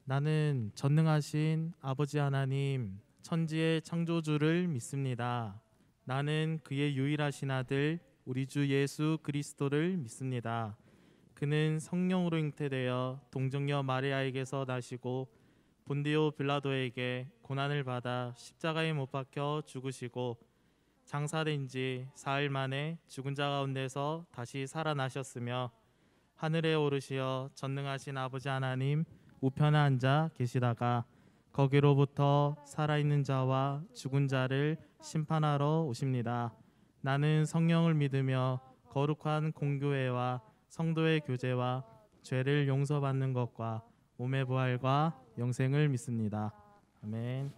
나는 전능하신 아버지 하나님, 천지의 창조주를 믿습니다. 나는 그의 유일하신 아들, 우리 주 예수 그리스도를 믿습니다. 그는 성령으로 잉태되어 동정녀 마리아에게서 나시고 본디오 빌라도에게 고난을 받아 십자가에 못 박혀 죽으시고 장사된 지 사흘 만에 죽은 자 가운데서 다시 살아나셨으며 하늘에 오르시어 전능하신 아버지 하나님 우편에 앉아 계시다가 거기로부터 살아있는 자와 죽은 자를 심판하러 오십니다. 나는 성령을 믿으며 거룩한 공교회와 성도의 교제와 죄를 용서받는 것과 몸의 부활과 영생을 믿습니다. 아멘.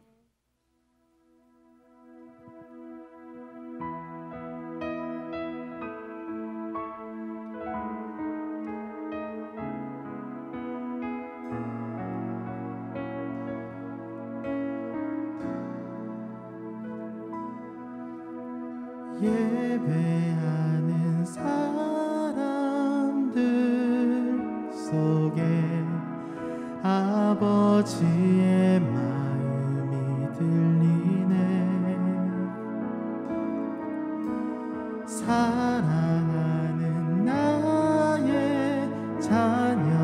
예배하는 사람들 속에 아버지의 마음이 들리네. 사랑하는 나의 자녀들에게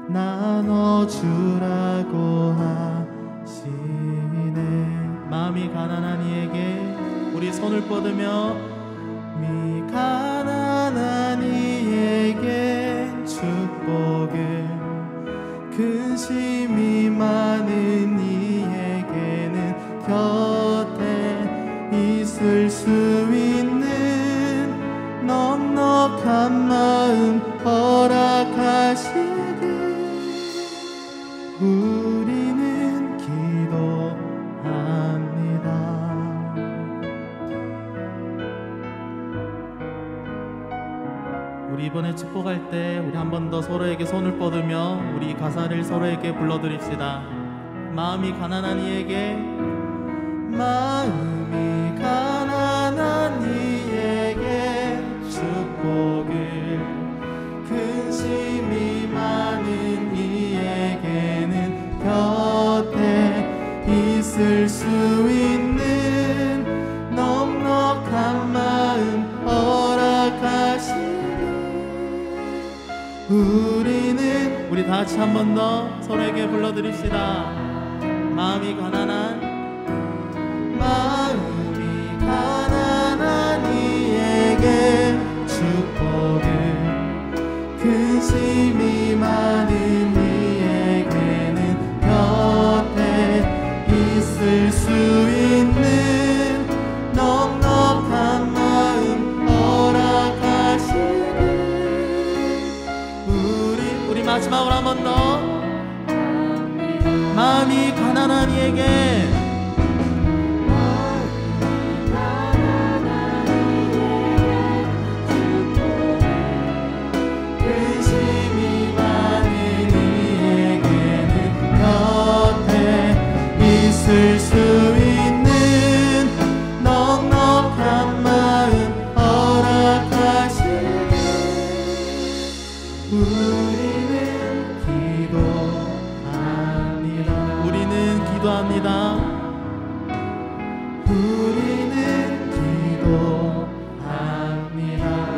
나눠주라고 하시네. 마음이 가난한 이에게 우리 손을 뻗으며 미 가난한 이에게 축복을, 근심이 많은 이에게는 곁에 있을 수 있는 넉넉한 마음 허락하시길 우리는 기도합니다. 우리 이번에 축복할 때 우리 한 번 더 서로에게 손을 뻗으며 우리 가사를 서로에게 불러드립시다. 마음이 가난한 이에게, 마음이 가난한 이에게 축복을, 근심이 많은 이에게는 곁에 있을 수 있는 넉넉한 마음 허락하시니 우리 다 같이 한 번 더 서로에게 불러드립시다. 마음이 가난한 이에게 축복을, 근심이 많은 이에게는 곁에 있을 수 있는 넉넉한 마음 허락하시길 우리 마지막으로 한 번 더 마음이 가난한 이에게, 근심이 많은 이에게는 곁에 있을 수 있는 넉넉한 마음 허락하시길 우리는 기도합니다. 우리는 기도합니다. 우리는 기도합니다.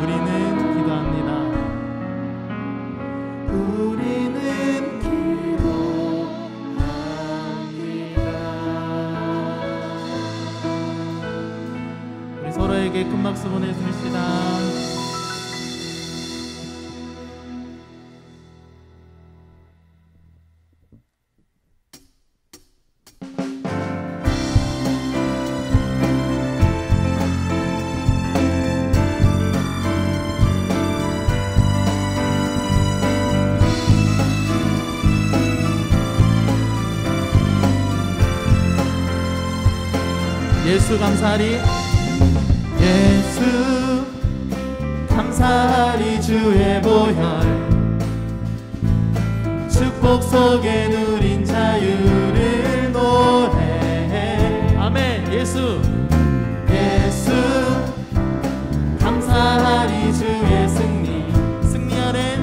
우리는 기도합니다. 우리는 기도합니다. 우리 서로에게 큰 박수 보내줍시다. 예수 감사하리, 예수 감사하리 주의 보혈, 축복 속에 누린 자유를 노래해. 아멘. 예수 감사하리 주의 승리, 승리 안에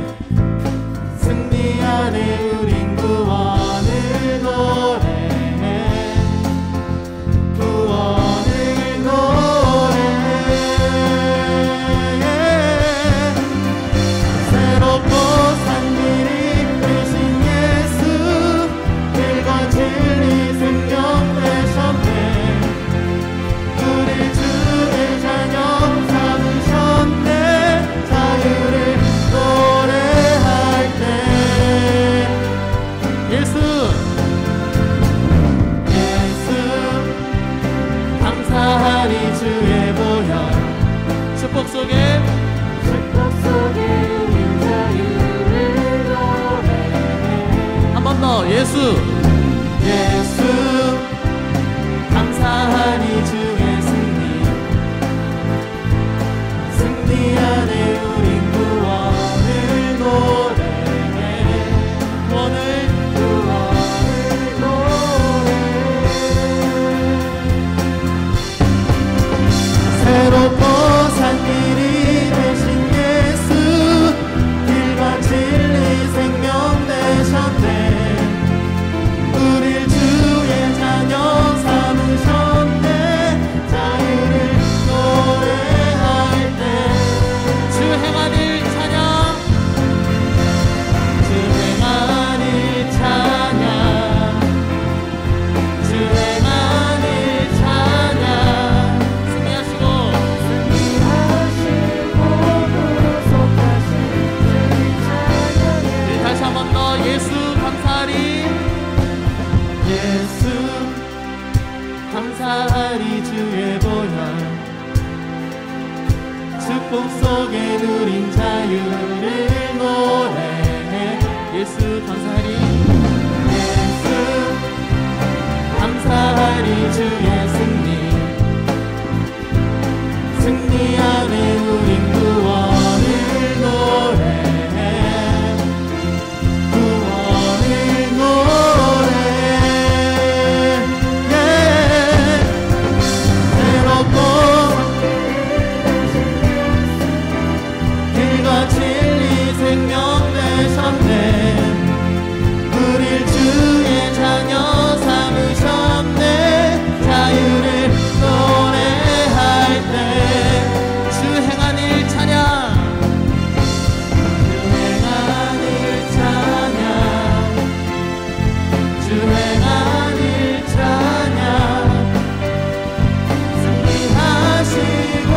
예수 감사하리 예수 감사하리 주의 승리 안에 우린 구원을 노래해 구원을 노래해 새롭고 길과 진리 생명 되셨네 우릴 주의 자녀 삼으셨네 자유를 노래할 때 주 행한 일 찬양 주 행한 일 찬양 주 행한 일 찬양 승리하시고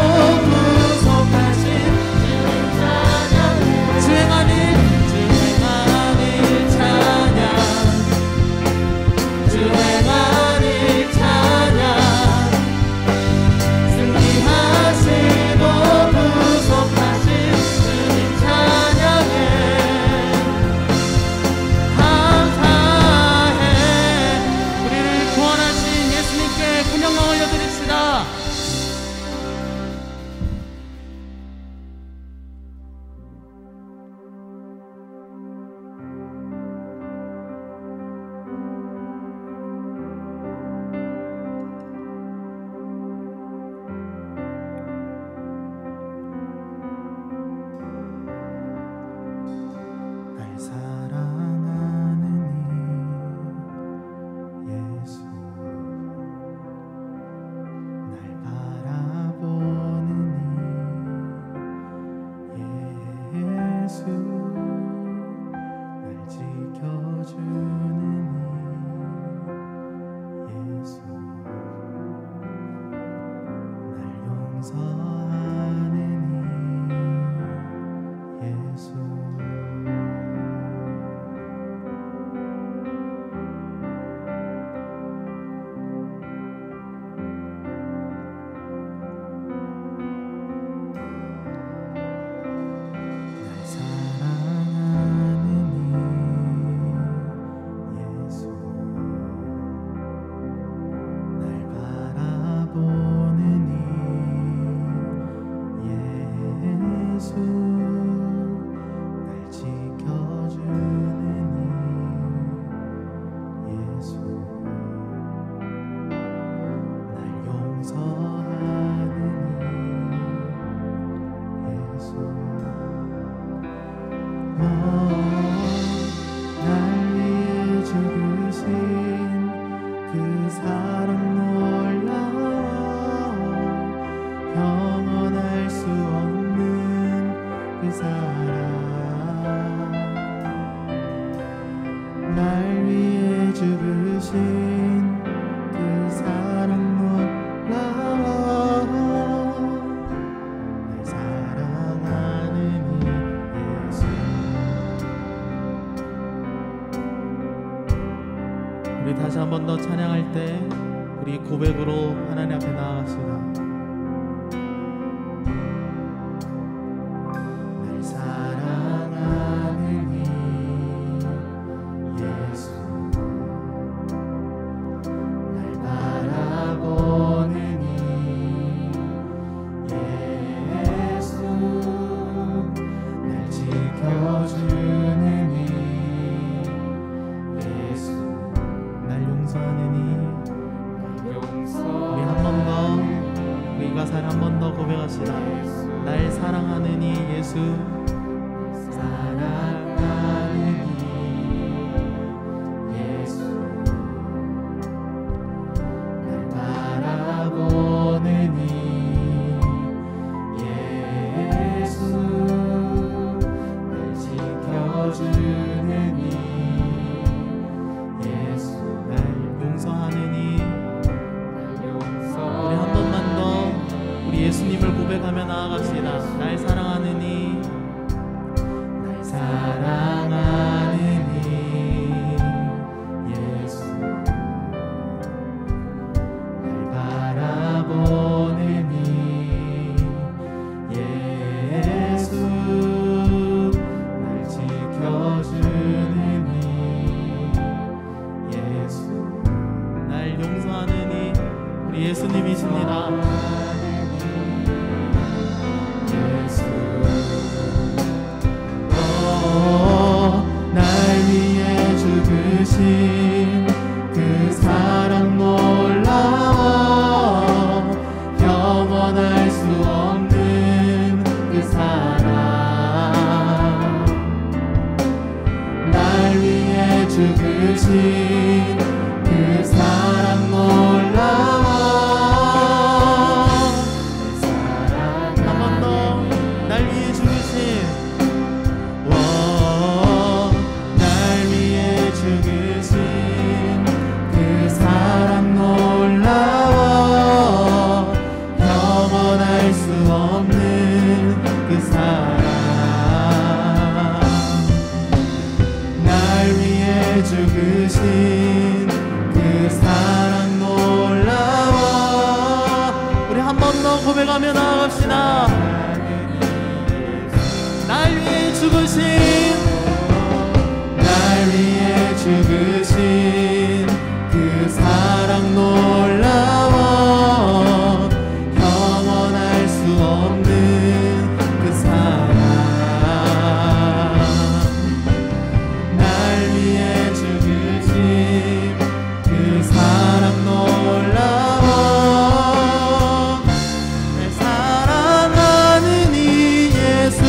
구속하신 주님 찬양 주 행한 일 찬양 주 행한 일 찬양 승리하시고 구속하신 주님 찬양해 감사해 우리를 구원하신 예수님께 군영광 올려드립시다. 날 사랑하는 이 예수 날 바라보는 이 예수 날 지켜주는 이 예수 날 용서하는 이 예수 날 사랑하는 이 예수 날 바라보는 이 예수 날 지켜주는 이 예수 날 용서하는 이 예수 날 위해 죽으신 그 사랑 놀라워 영원할 수 없는 그 사랑 날 위해 죽으신 그 사랑 놀라워 날 사랑하는 이 예수 우리 다시 한 번 더 찬양할 때 우리 고백으로 하나님 앞에 나아갑시다. 날 사랑하는 이 예수 날 바라보는 이 예수 날 지켜주는 이 예수 날 용서하는 이 우리 한 번 더 우리 가사를 한 번 더 고백합시다. 날 사랑하는 이 예수 사랑하는 이 예수 날 바라보는 이 예수 날 지켜주는 이 예수 날 용서하는 이 우리 한 번만 더 우리 예수님을 고백하며 나아갑시다. 날 사랑하는 이 주신 그 사랑 놀라워. 한 번 더 날 위해 죽으신 날 위해 죽으신 그 사랑 놀라워. 영원할 수 없는 그 사랑. 날 위해 죽으신 그 사랑 놀라워. 우리 한 번 더 고백하며 나아갑시다. 날 위해 죽으신 날 위해 죽으신 그 사랑 놀라워. 영원할 수 없는 그 사랑. 날 위해 죽으신 그 사랑 놀라워. 날 사랑하는 이 예수.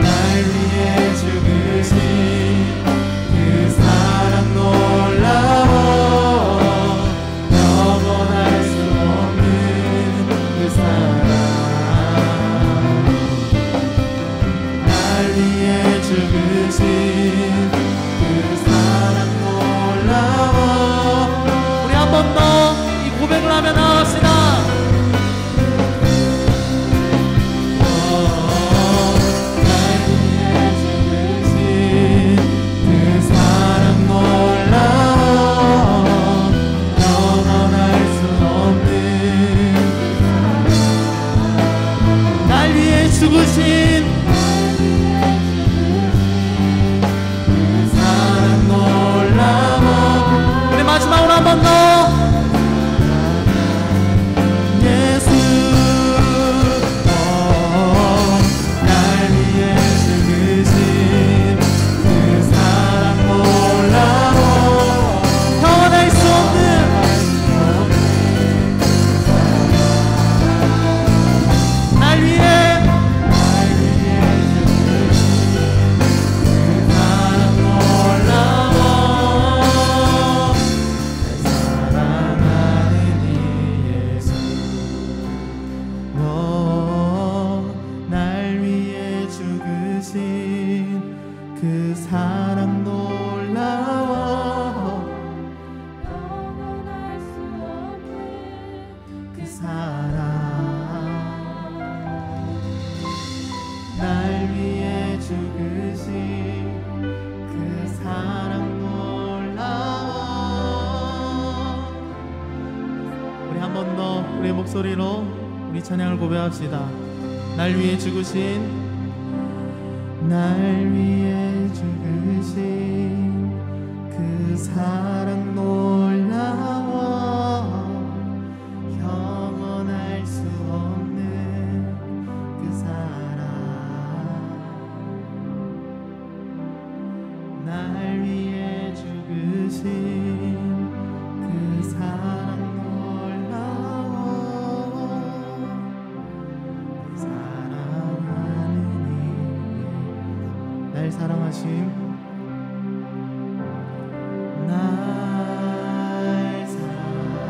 날 위해 죽으신 그 사랑 놀라워. 영원할 수 없는 그 사랑. 날 위해 죽으신 그 사랑 놀라워. 우리 한 번 더 이 고백을 하며 나아갑시다. 날 위해 죽으신 그 사랑 놀라워. 영원할 수 없는 날 위해 죽으신 그 사랑 놀라워. 우리 마지막으로 한 번 더 예수. 날 위해 죽으신 그 사랑 놀라워. 영원할 수 없는 날 위해 그 사랑 놀라워. 영원할 수 없는 그 사랑. 날 위해 죽으신 그 사랑 놀라워. 우리 한 번 더 우리의 목소리로 우리 찬양을 고백합시다. 날 위해 죽으신 날 위해 죽으신 그 사랑 놀라워. 영원할 수 없는 그 사랑. 날 위해 죽으신 그 사랑 놀라워. 사랑하는 날 사랑하심. 날 사랑하심.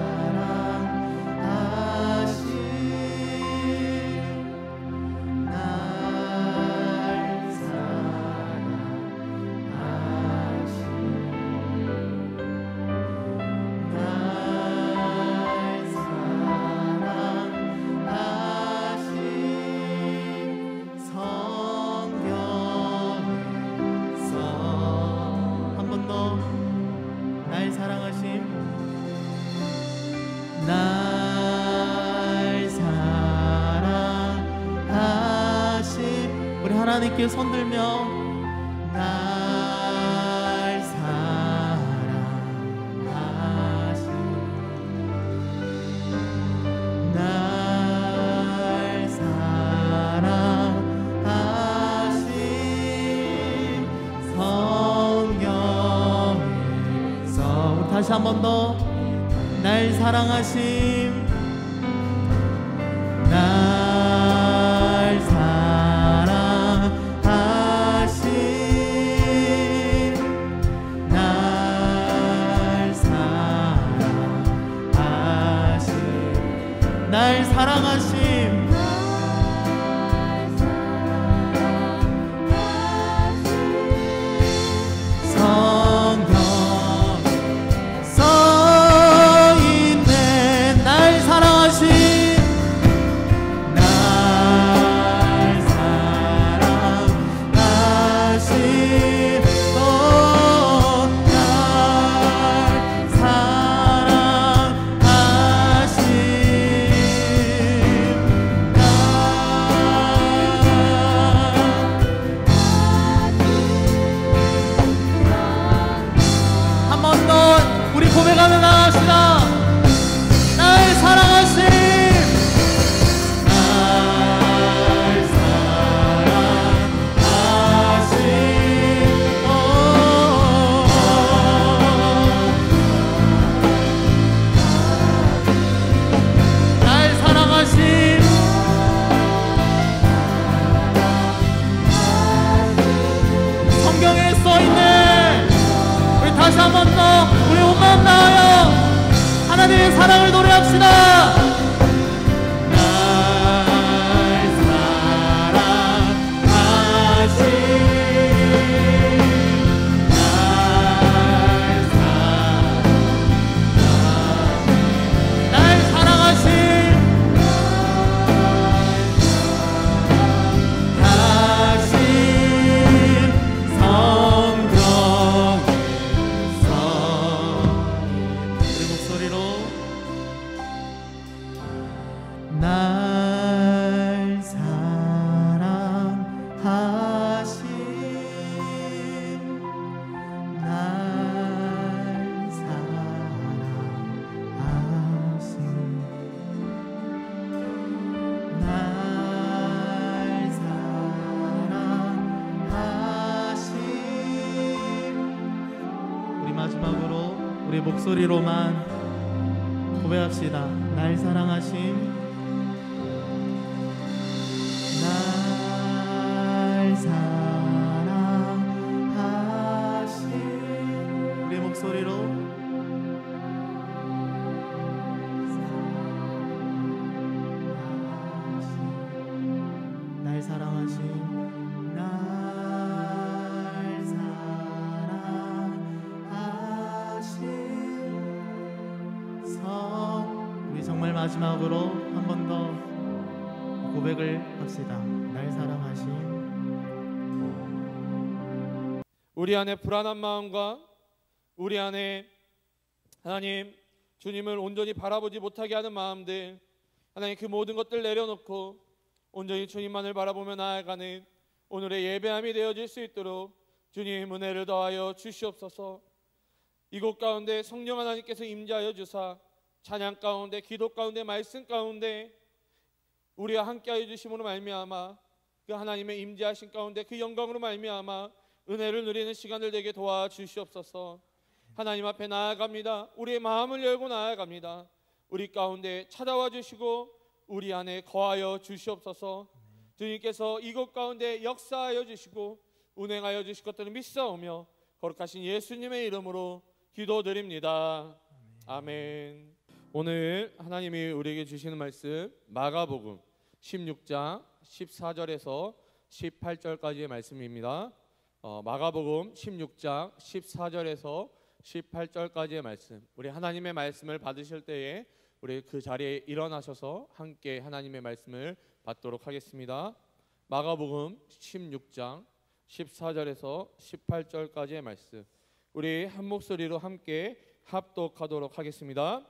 날 사랑하심. 날 사랑하심. 성경에서 한 번 더 날 사랑하심. 날 사랑하심. 우리 하나님께 손들며 날 사랑하심. 날 사랑하심. 성경에서 우리 다시 한 번 더 날 사랑하심. 날 사랑하심. 고백합시다. 날 사랑하신 날 사랑하신 날 사랑하신 우리 마지막으로 우리 목소리로만 고백합시다. 날 사랑하신 날 사랑하신 우리 목소리로 날 사랑하신 날 사랑하신 성 우리 정말 마지막으로 한 번 더 고백을 합시다. 날 사랑하신 우리 안에 불안한 마음과 우리 안에 하나님 주님을 온전히 바라보지 못하게 하는 마음들 하나님 그 모든 것들 내려놓고 온전히 주님만을 바라보며 나아가는 오늘의 예배함이 되어질 수 있도록 주님 은혜를 더하여 주시옵소서. 이곳 가운데 성령 하나님께서 임재하여 주사 찬양 가운데 기도 가운데 말씀 가운데 우리와 함께하여 주심으로 말미암아 그 하나님의 임재하신 가운데 그 영광으로 말미암아 은혜를 누리는 시간을 되게 도와주시옵소서. 하나님 앞에 나아갑니다. 우리의 마음을 열고 나아갑니다. 우리 가운데 찾아와 주시고 우리 안에 거하여 주시옵소서. 주님께서 이곳 가운데 역사하여 주시고 운행하여 주실 것들을 믿사오며 거룩하신 예수님의 이름으로 기도드립니다. 아멘. 오늘 하나님이 우리에게 주시는 말씀 마가복음 16장 14절에서 18절까지의 말씀입니다. 마가복음 16장 14절에서 18절까지의 말씀. 우리 하나님의 말씀을 받으실 때에 우리 그 자리에 일어나셔서 함께 하나님의 말씀을 받도록 하겠습니다. 마가복음 16장 14절에서 18절까지의 말씀. 우리 한 목소리로 함께 합독하도록 하겠습니다.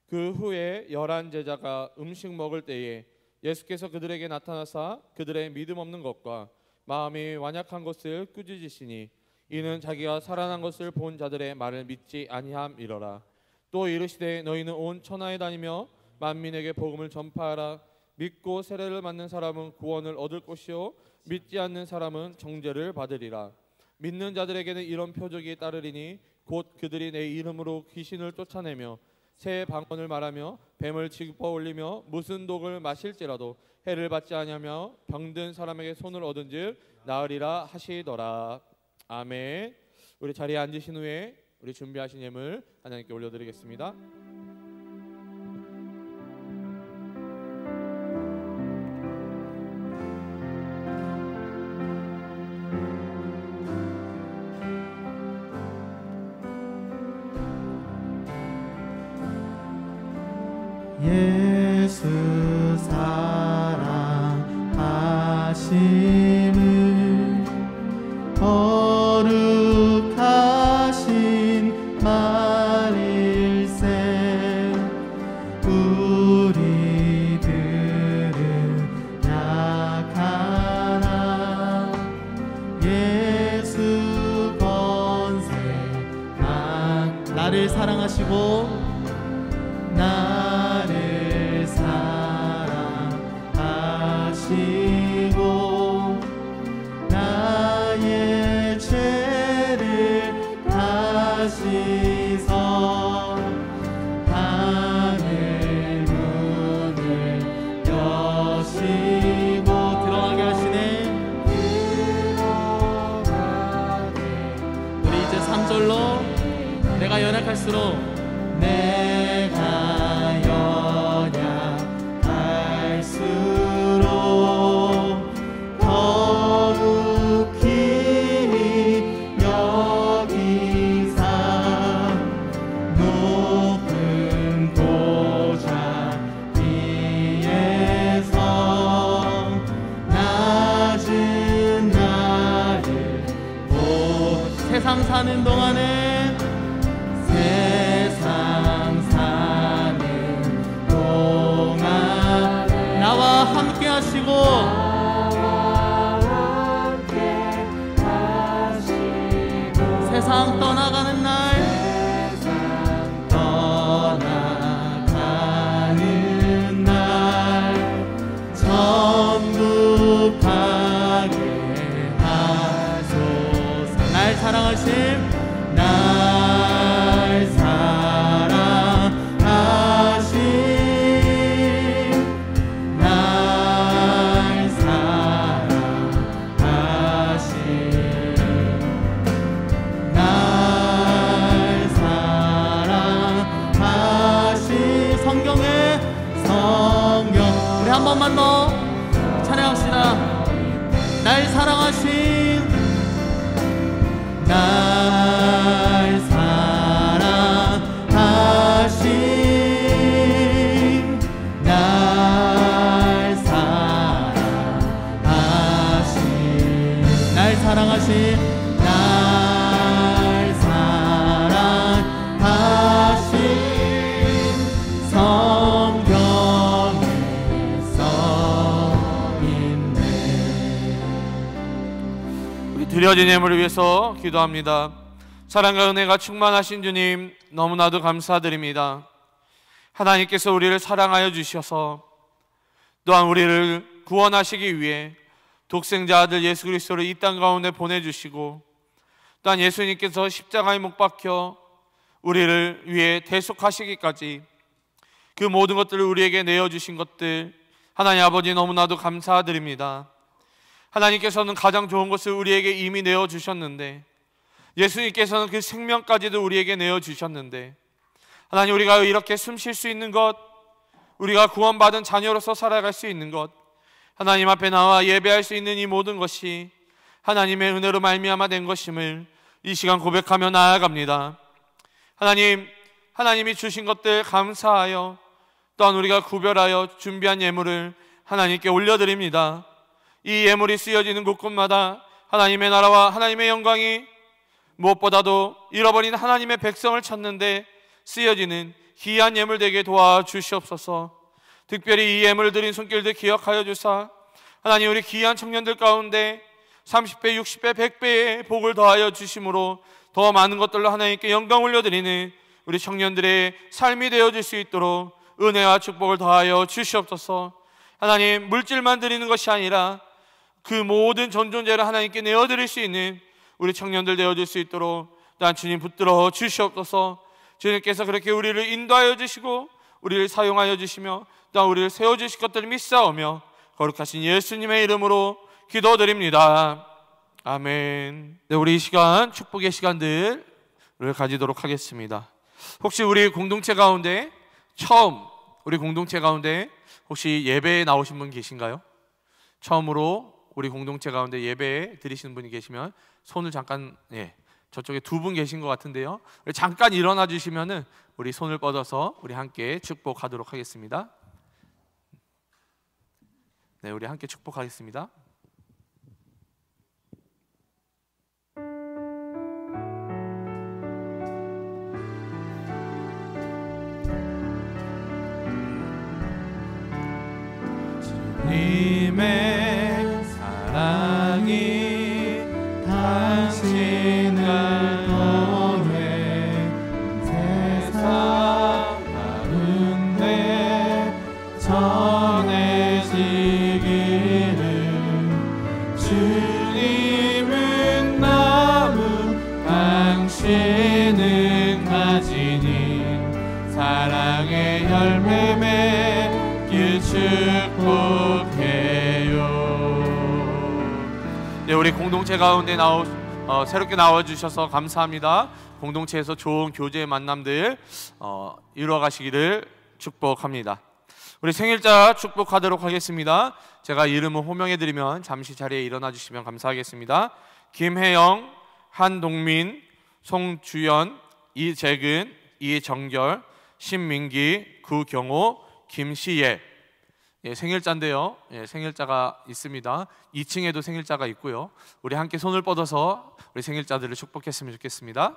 그 후에 11 제자가 음식 먹을 때에 예수께서 그들에게 나타나사 그들의 믿음 없는 것과 마음이 완약한 것을 꾸짖으시니 이는 자기가 살아난 것을 본 자들의 말을 믿지 아니함이러라. 또 이르시되 너희는 온 천하에 다니며 만민에게 복음을 전파하라. 믿고 세례를 받는 사람은 구원을 얻을 것이요 믿지 않는 사람은 정죄를 받으리라. 믿는 자들에게는 이런 표적이 따르리니 곧 그들이 내 이름으로 귀신을 쫓아내며 새 방언을 말하며 뱀을 짚어 올리며 무슨 독을 마실지라도 해를 받지 아니하며 병든 사람에게 손을 얻은즉 나으리라 하시더라. 아멘. 우리 자리에 앉으신 후에 우리 준비하신 예물 하나님께 올려드리겠습니다. 예수 사랑하심을 거룩하신 말일세 우리들은 약하나 예수 권세만 나를 사랑하시고 나를 사랑하시고 나의 죄를 다시서 하늘 문을 여시고 들어가게 하시네. 우리 이제 3절로 내가 연약할수록 내가 세상 사는 동안에 나와 함께 하시고 세상 떠나가는 날 천국하게 하소서. 날 사랑하심 날 사랑하심 날 사랑하심 날 사랑하심. 성경에 성경 우리 한 번만 더 찬양합시다. 날 사랑하심 날 사랑하심 날 사랑하심 날 사랑하심 날 사랑하심. 성경에 써있네. 우리 드려진 예물을 위해서 기도합니다. 사랑과 은혜가 충만하신 주님, 너무나도 감사드립니다. 하나님께서 우리를 사랑하여 주셔서 또한 우리를 구원하시기 위해 독생자 아들 예수 그리스도를 이 땅 가운데 보내주시고 또한 예수님께서 십자가에 못 박혀 우리를 위해 대속하시기까지 그 모든 것들을 우리에게 내어주신 것들, 하나님 아버지 너무나도 감사드립니다. 하나님께서는 가장 좋은 것을 우리에게 이미 내어주셨는데, 예수님께서는 그 생명까지도 우리에게 내어주셨는데, 하나님 우리가 이렇게 숨 쉴 수 있는 것, 우리가 구원받은 자녀로서 살아갈 수 있는 것, 하나님 앞에 나와 예배할 수 있는 이 모든 것이 하나님의 은혜로 말미암아 된 것임을 이 시간 고백하며 나아갑니다. 하나님, 하나님이 주신 것들 감사하여 또한 우리가 구별하여 준비한 예물을 하나님께 올려드립니다. 이 예물이 쓰여지는 곳곳마다 하나님의 나라와 하나님의 영광이 무엇보다도 잃어버린 하나님의 백성을 찾는데 쓰여지는 귀한 예물 되게 도와주시옵소서. 특별히 이 예물을 드린 손길들 기억하여 주사 하나님 우리 귀한 청년들 가운데 30배, 60배, 100배의 복을 더하여 주심으로 더 많은 것들로 하나님께 영광 올려드리는 우리 청년들의 삶이 되어질 수 있도록 은혜와 축복을 더하여 주시옵소서. 하나님, 물질만 드리는 것이 아니라 그 모든 전존재를 하나님께 내어드릴 수 있는 우리 청년들 되어질 수 있도록 또한 주님 붙들어 주시옵소서. 주님께서 그렇게 우리를 인도하여 주시고 우리를 사용하여 주시며 또한 우리를 세워주실 것들을 믿사오며 거룩하신 예수님의 이름으로 기도드립니다. 아멘. 네, 우리 이 시간 축복의 시간들을 가지도록 하겠습니다. 혹시 우리 공동체 가운데 우리 공동체 가운데 혹시 예배에 나오신 분 계신가요? 처음으로 우리 공동체 가운데 예배에 드리시는 분이 계시면 손을 잠깐, 저쪽에 두 분 계신 것 같은데요. 잠깐 일어나 주시면은 우리 손을 뻗어서 우리 함께 축복하도록 하겠습니다. 네, 우리 함께 축복하겠습니다. 주님의 사랑이 당신을 통해 세상 가운데 전해지기를 주님은 나무 당신은 가지니 사랑의 열매 맺길 축복해요. 네, 우리 공동체 가운데 새롭게 나와주셔서 감사합니다. 공동체에서 좋은 교제의 만남들 이루어가시기를 축복합니다. 우리 생일자 축복하도록 하겠습니다. 제가 이름을 호명해드리면 잠시 자리에 일어나 주시면 감사하겠습니다. 김혜영, 한동민, 송주연, 이재근, 이정결, 신민기, 구경호, 김시예, 생일자인데요. 생일자가 있습니다. 2층에도 생일자가 있고요. 우리 함께 손을 뻗어서 우리 생일자들을 축복했으면 좋겠습니다.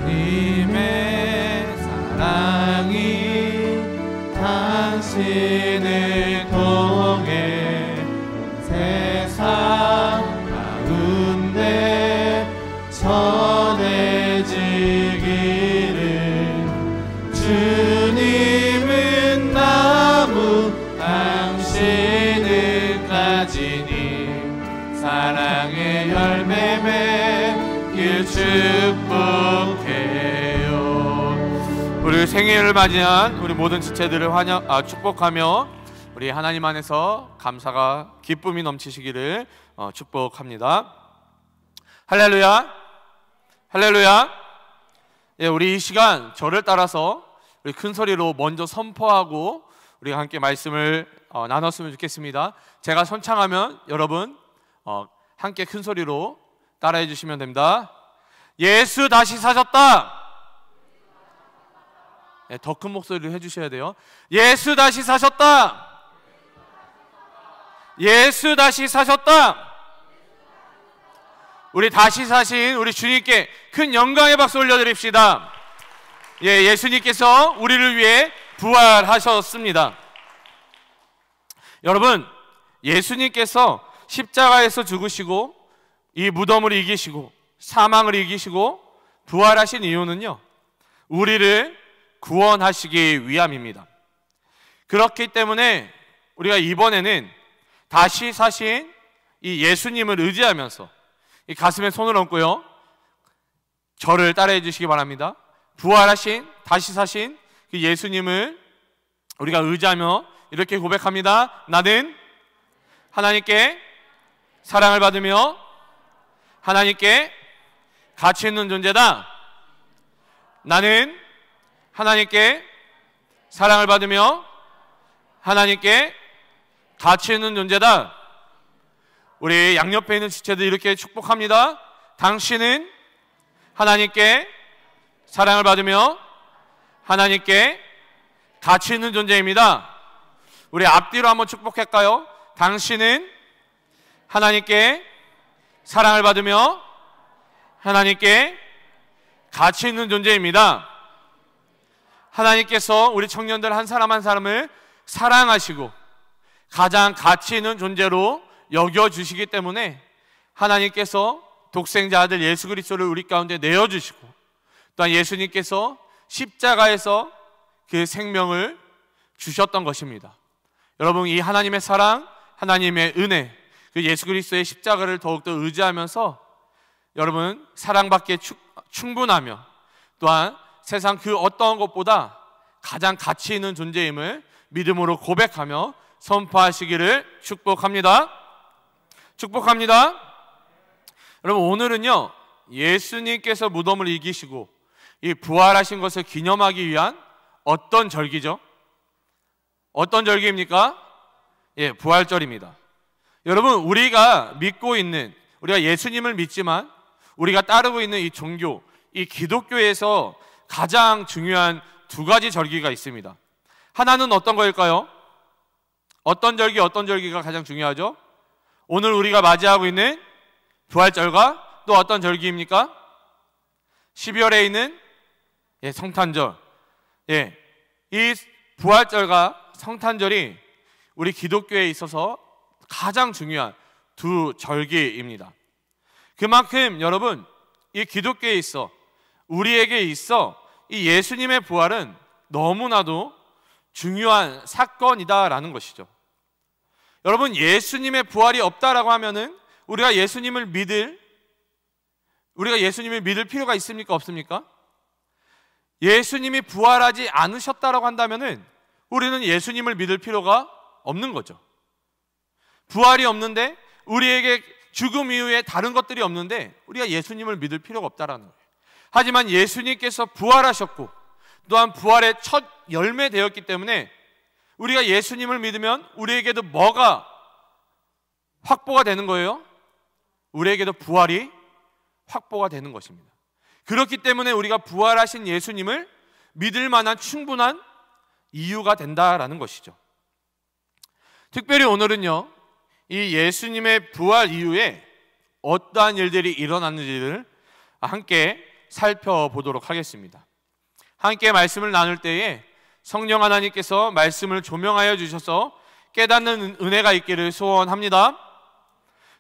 주님의 사랑이 당신을 통해 세상 가운데 전해지기를. 주님은 나무 당신은 가지니 사랑의 열매 맺길 축복해요. 우리 생일을 맞이한 우리 모든 지체들을 축복하며 우리 하나님 안에서 감사가 기쁨이 넘치시기를 축복합니다. 할렐루야, 할렐루야. 우리 이 시간 절을 따라서 우리 큰 소리로 먼저 선포하고 우리가 함께 말씀을 나눴으면 좋겠습니다. 제가 선창하면 여러분 함께 큰 소리로 따라해 주시면 됩니다. 예수 다시 사셨다. 더 큰 목소리로 해주셔야 돼요. 예수 다시 사셨다. 예수 다시 사셨다. 우리 다시 사신 우리 주님께 큰 영광의 박수 올려드립시다. 예수님께서 우리를 위해 부활하셨습니다. 여러분, 예수님께서 십자가에서 죽으시고 이 무덤을 이기시고 사망을 이기시고 부활하신 이유는요, 우리를 구원하시기 위함입니다. 그렇기 때문에 우리가 이번에는 다시 사신 이 예수님을 의지하면서 이 가슴에 손을 얹고요, 저를 따라해 주시기 바랍니다. 부활하신 다시 사신 그 예수님을 우리가 의지하며 이렇게 고백합니다. 나는 하나님께 사랑을 받으며 하나님께 가치 있는 존재다. 나는 하나님께 사랑을 받으며 하나님께 가치 있는 존재다. 우리 양옆에 있는 지체들 이렇게 축복합니다. 당신은 하나님께 사랑을 받으며 하나님께 가치 있는 존재입니다. 우리 앞뒤로 한번 축복할까요? 당신은 하나님께 사랑을 받으며 하나님께 가치 있는 존재입니다. 하나님께서 우리 청년들 한 사람 한 사람을 사랑하시고 가장 가치 있는 존재로 여겨주시기 때문에 하나님께서 독생자 아들 예수 그리스도를 우리 가운데 내어주시고, 또한 예수님께서 십자가에서 그 생명을 주셨던 것입니다. 여러분, 이 하나님의 사랑, 하나님의 은혜, 그 예수 그리스도의 십자가를 더욱더 의지하면서 여러분 사랑받기에 충분하며 또한 세상 그 어떠한 것보다 가장 가치 있는 존재임을 믿음으로 고백하며 선포하시기를 축복합니다. 축복합니다. 여러분, 오늘은요, 예수님께서 무덤을 이기시고 이 부활하신 것을 기념하기 위한 어떤 절기죠? 어떤 절기입니까? 부활절입니다. 여러분, 우리가 믿고 있는, 우리가 예수님을 믿지만 우리가 따르고 있는 이 종교, 이 기독교에서 가장 중요한 두 가지 절기가 있습니다. 하나는 어떤 거일까요? 어떤 절기가 가장 중요하죠? 오늘 우리가 맞이하고 있는 부활절과 또 어떤 절기입니까? 12월에 있는 성탄절. 이 부활절과 성탄절이 우리 기독교에 있어서 가장 중요한 두 절기입니다. 그만큼 여러분, 이 기독교에 있어, 우리에게 있어 이 예수님의 부활은 너무나도 중요한 사건이다라는 것이죠. 여러분, 예수님의 부활이 없다라고 하면은 우리가 예수님을 믿을 필요가 있습니까? 없습니까? 예수님이 부활하지 않으셨다라고 한다면은 우리는 예수님을 믿을 필요가 없는 거죠. 부활이 없는데, 우리에게 죽음 이후에 다른 것들이 없는데 우리가 예수님을 믿을 필요가 없다라는 거예요. 하지만 예수님께서 부활하셨고 또한 부활의 첫 열매 되었기 때문에 우리가 예수님을 믿으면 우리에게도 뭐가 확보가 되는 거예요? 우리에게도 부활이 확보가 되는 것입니다. 그렇기 때문에 우리가 부활하신 예수님을 믿을 만한 충분한 이유가 된다라는 것이죠. 특별히 오늘은요, 이 예수님의 부활 이후에 어떠한 일들이 일어났는지를 함께 살펴보도록 하겠습니다. 함께 말씀을 나눌 때에 성령 하나님께서 말씀을 조명하여 주셔서 깨닫는 은혜가 있기를 소원합니다.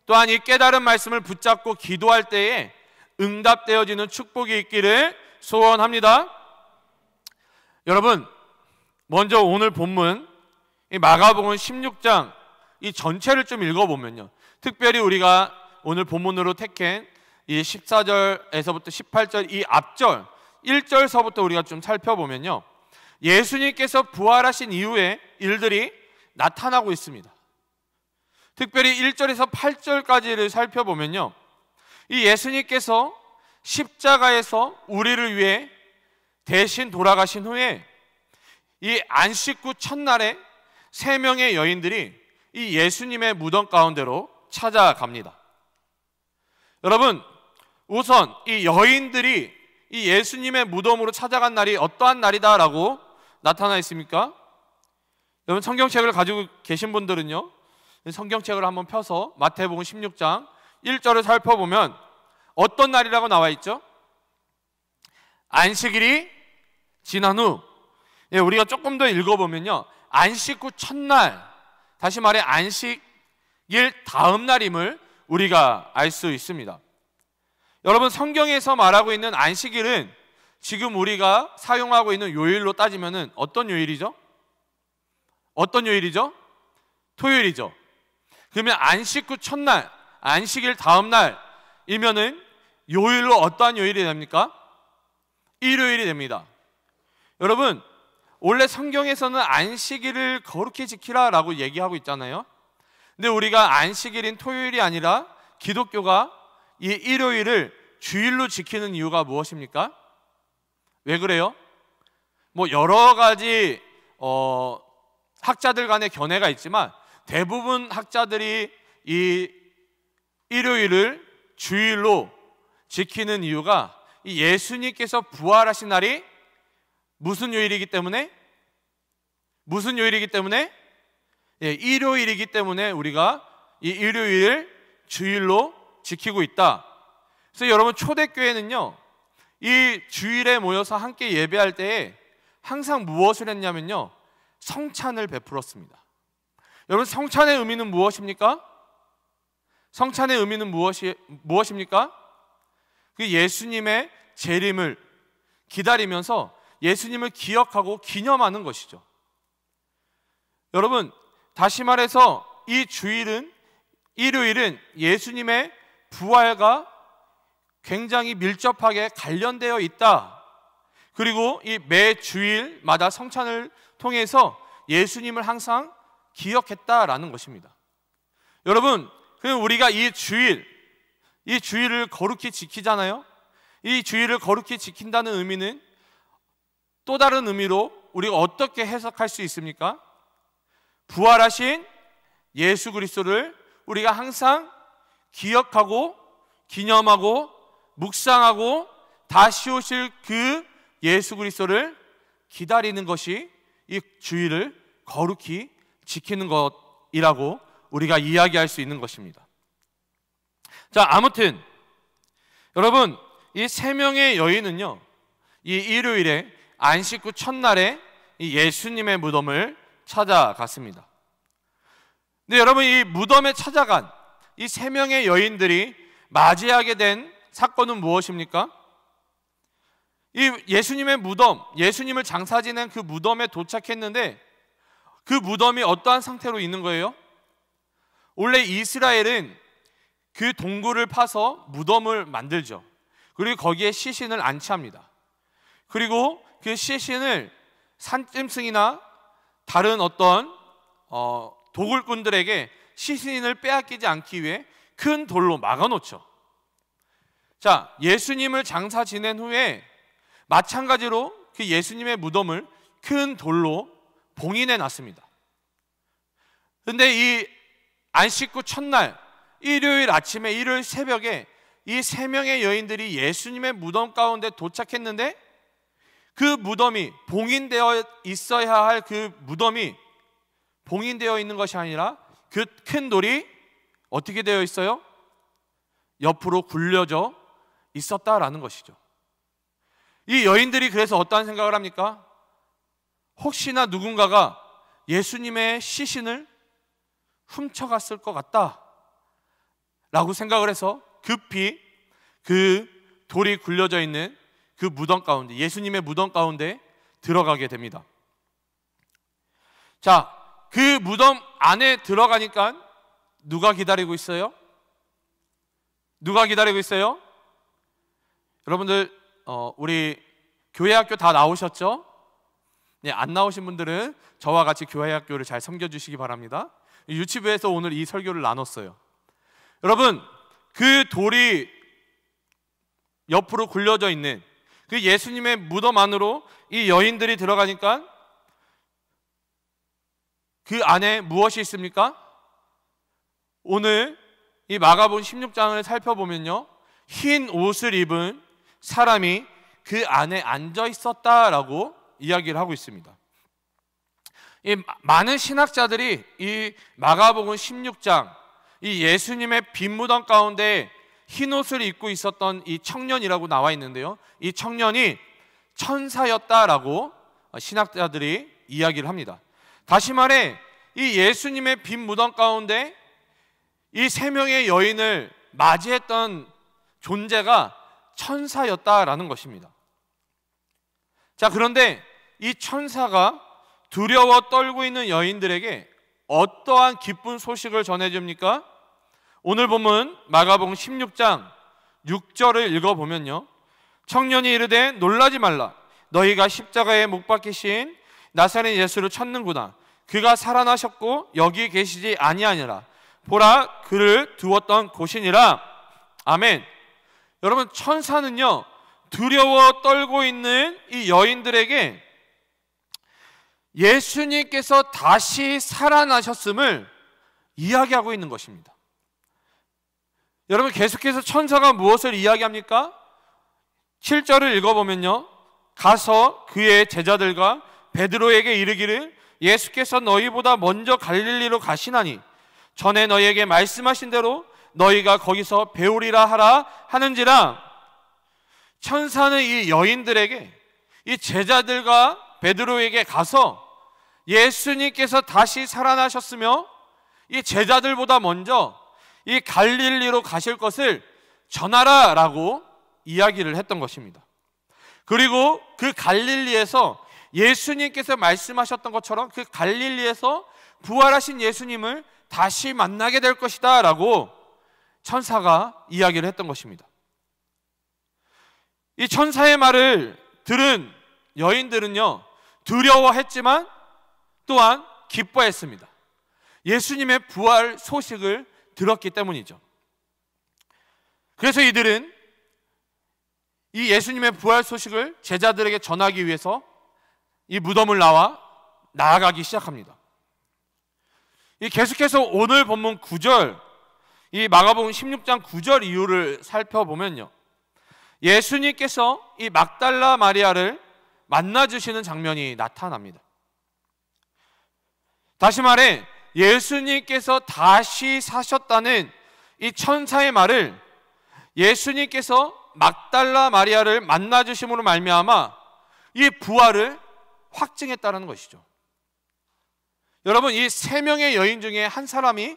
또한 이 깨달은 말씀을 붙잡고 기도할 때에 응답되어지는 축복이 있기를 소원합니다. 여러분, 먼저 오늘 본문 이 마가복음 16장 이 전체를 좀 읽어보면요, 특별히 우리가 오늘 본문으로 택한 이 14절에서부터 18절 이 앞절 1절서부터 우리가 좀 살펴보면요, 예수님께서 부활하신 이후에 일들이 나타나고 있습니다. 특별히 1절에서 8절까지를 살펴보면요, 이 예수님께서 십자가에서 우리를 위해 대신 돌아가신 후에 이 안식 후 첫날에 3명의 여인들이 이 예수님의 무덤 가운데로 찾아갑니다. 여러분, 우선 이 여인들이 이 예수님의 무덤으로 찾아간 날이 어떠한 날이다라고 나타나 있습니까? 여러분, 성경책을 가지고 계신 분들은요, 성경책을 한번 펴서 마태복음 16장 1절을 살펴보면 어떤 날이라고 나와 있죠? 안식일이 지난 후, 우리가 조금 더 읽어보면요, 안식 후 첫날, 다시 말해 안식일 다음 날임을 우리가 알 수 있습니다. 여러분, 성경에서 말하고 있는 안식일은 지금 우리가 사용하고 있는 요일로 따지면 어떤 요일이죠? 어떤 요일이죠? 토요일이죠. 그러면 안식 후 첫날, 안식일 다음 날이면은 요일로 어떠한 요일이 됩니까? 일요일이 됩니다. 여러분, 원래 성경에서는 안식일을 거룩히 지키라 라고 얘기하고 있잖아요. 근데 우리가 안식일인 토요일이 아니라 기독교가 이 일요일을 주일로 지키는 이유가 무엇입니까? 왜 그래요? 뭐 여러 가지 학자들 간의 견해가 있지만 대부분 학자들이 이 일요일을 주일로 지키는 이유가 이 예수님께서 부활하신 날이 무슨 요일이기 때문에? 무슨 요일이기 때문에? 일요일이기 때문에 우리가 이 일요일을 주일로 지키고 있다. 그래서 여러분, 초대교회는요, 이 주일에 모여서 함께 예배할 때에 항상 무엇을 했냐면요, 성찬을 베풀었습니다. 여러분, 성찬의 의미는 무엇입니까? 성찬의 의미는 무엇입니까? 그 예수님의 재림을 기다리면서 예수님을 기억하고 기념하는 것이죠. 여러분, 다시 말해서 이 주일은, 일요일은 예수님의 부활과 굉장히 밀접하게 관련되어 있다. 그리고 이 매 주일마다 성찬을 통해서 예수님을 항상 기억했다라는 것입니다. 여러분, 그럼 우리가 이 주일을 거룩히 지키잖아요. 이 주일을 거룩히 지킨다는 의미는 또 다른 의미로 우리가 어떻게 해석할 수 있습니까? 부활하신 예수 그리스도를 우리가 항상 기억하고 기념하고 묵상하고 다시 오실 그 예수 그리스도를 기다리는 것이 이 주일을 거룩히 지키는 것이라고 우리가 이야기할 수 있는 것입니다. 자, 아무튼 여러분, 이 3명의 여인은요, 이 일요일에 안식 후 첫날에 이 예수님의 무덤을 찾아갔습니다. 근데 여러분, 이 무덤에 찾아간 이 3명의 여인들이 맞이하게 된 사건은 무엇입니까? 이 예수님의 무덤, 예수님을 장사 지낸 그 무덤에 도착했는데 그 무덤이 어떠한 상태로 있는 거예요? 원래 이스라엘은 그 동굴을 파서 무덤을 만들죠. 그리고 거기에 시신을 안치합니다. 그리고 그 시신을 산짐승이나 다른 어떤 도굴꾼들에게 시신을 빼앗기지 않기 위해 큰 돌로 막아놓죠. 자, 예수님을 장사 지낸 후에 마찬가지로 그 예수님의 무덤을 큰 돌로 봉인해 놨습니다. 그런데 이 안식 후 첫날 일요일 아침에, 일요일 새벽에 이 세 명의 여인들이 예수님의 무덤 가운데 도착했는데 그 무덤이 봉인되어 있어야 할 그 무덤이 봉인되어 있는 것이 아니라 그 큰 돌이 어떻게 되어 있어요? 옆으로 굴려져 있었다라는 것이죠. 이 여인들이 그래서 어떠한 생각을 합니까? 혹시나 누군가가 예수님의 시신을 훔쳐갔을 것 같다 라고 생각을 해서 급히 그 돌이 굴려져 있는 그 무덤 가운데, 예수님의 무덤 가운데 들어가게 됩니다. 자, 그 무덤 안에 들어가니까 누가 기다리고 있어요? 누가 기다리고 있어요? 여러분들 우리 교회학교 다 나오셨죠? 네, 안 나오신 분들은 저와 같이 교회학교를 잘 섬겨주시기 바랍니다. 유치부에서 오늘 이 설교를 나눴어요. 여러분, 그 돌이 옆으로 굴려져 있는 그 예수님의 무덤 안으로 이 여인들이 들어가니까 그 안에 무엇이 있습니까? 오늘 이 마가복음 16장을 살펴보면요, 흰 옷을 입은 사람이 그 안에 앉아 있었다라고 이야기를 하고 있습니다. 이 많은 신학자들이 이 마가복음 16장, 이 예수님의 빈 무덤 가운데 흰 옷을 입고 있었던 이 청년이라고 나와 있는데요, 이 청년이 천사였다라고 신학자들이 이야기를 합니다. 다시 말해, 이 예수님의 빈 무덤 가운데 이 세 명의 여인을 맞이했던 존재가 천사였다라는 것입니다. 자, 그런데 이 천사가 두려워 떨고 있는 여인들에게 어떠한 기쁜 소식을 전해줍니까? 오늘 본문 마가복음 16장 6절을 읽어보면요, 청년이 이르되 놀라지 말라. 너희가 십자가에 못 박히신 나사렛 예수를 찾는구나. 그가 살아나셨고 여기 계시지 아니하니라. 보라, 그를 두었던 곳이니라. 아멘. 여러분, 천사는요, 두려워 떨고 있는 이 여인들에게 예수님께서 다시 살아나셨음을 이야기하고 있는 것입니다. 여러분, 계속해서 천사가 무엇을 이야기합니까? 7절을 읽어보면요, 가서 그의 제자들과 베드로에게 이르기를 예수께서 너희보다 먼저 갈릴리로 가시나니 전에 너희에게 말씀하신 대로 너희가 거기서 배우리라 하라 하는지라. 천사는 이 여인들에게, 이 제자들과 베드로에게 가서 예수님께서 다시 살아나셨으며 이 제자들보다 먼저 이 갈릴리로 가실 것을 전하라 라고 이야기를 했던 것입니다. 그리고 그 갈릴리에서 예수님께서 말씀하셨던 것처럼 그 갈릴리에서 부활하신 예수님을 다시 만나게 될 것이다 라고 천사가 이야기를 했던 것입니다. 이 천사의 말을 들은 여인들은요, 두려워했지만 또한 기뻐했습니다. 예수님의 부활 소식을 들었기 때문이죠. 그래서 이들은 이 예수님의 부활 소식을 제자들에게 전하기 위해서 이 무덤을 나아가기 시작합니다. 이 계속해서 오늘 본문 9절, 이 마가복음 16장 9절 이후를 살펴보면요, 예수님께서 이 막달라 마리아를 만나주시는 장면이 나타납니다. 다시 말해, 예수님께서 다시 사셨다는 이 천사의 말을 예수님께서 막달라 마리아를 만나주심으로 말미암아 이 부활을 확증했다는 것이죠. 여러분, 이 세 명의 여인 중에 한 사람이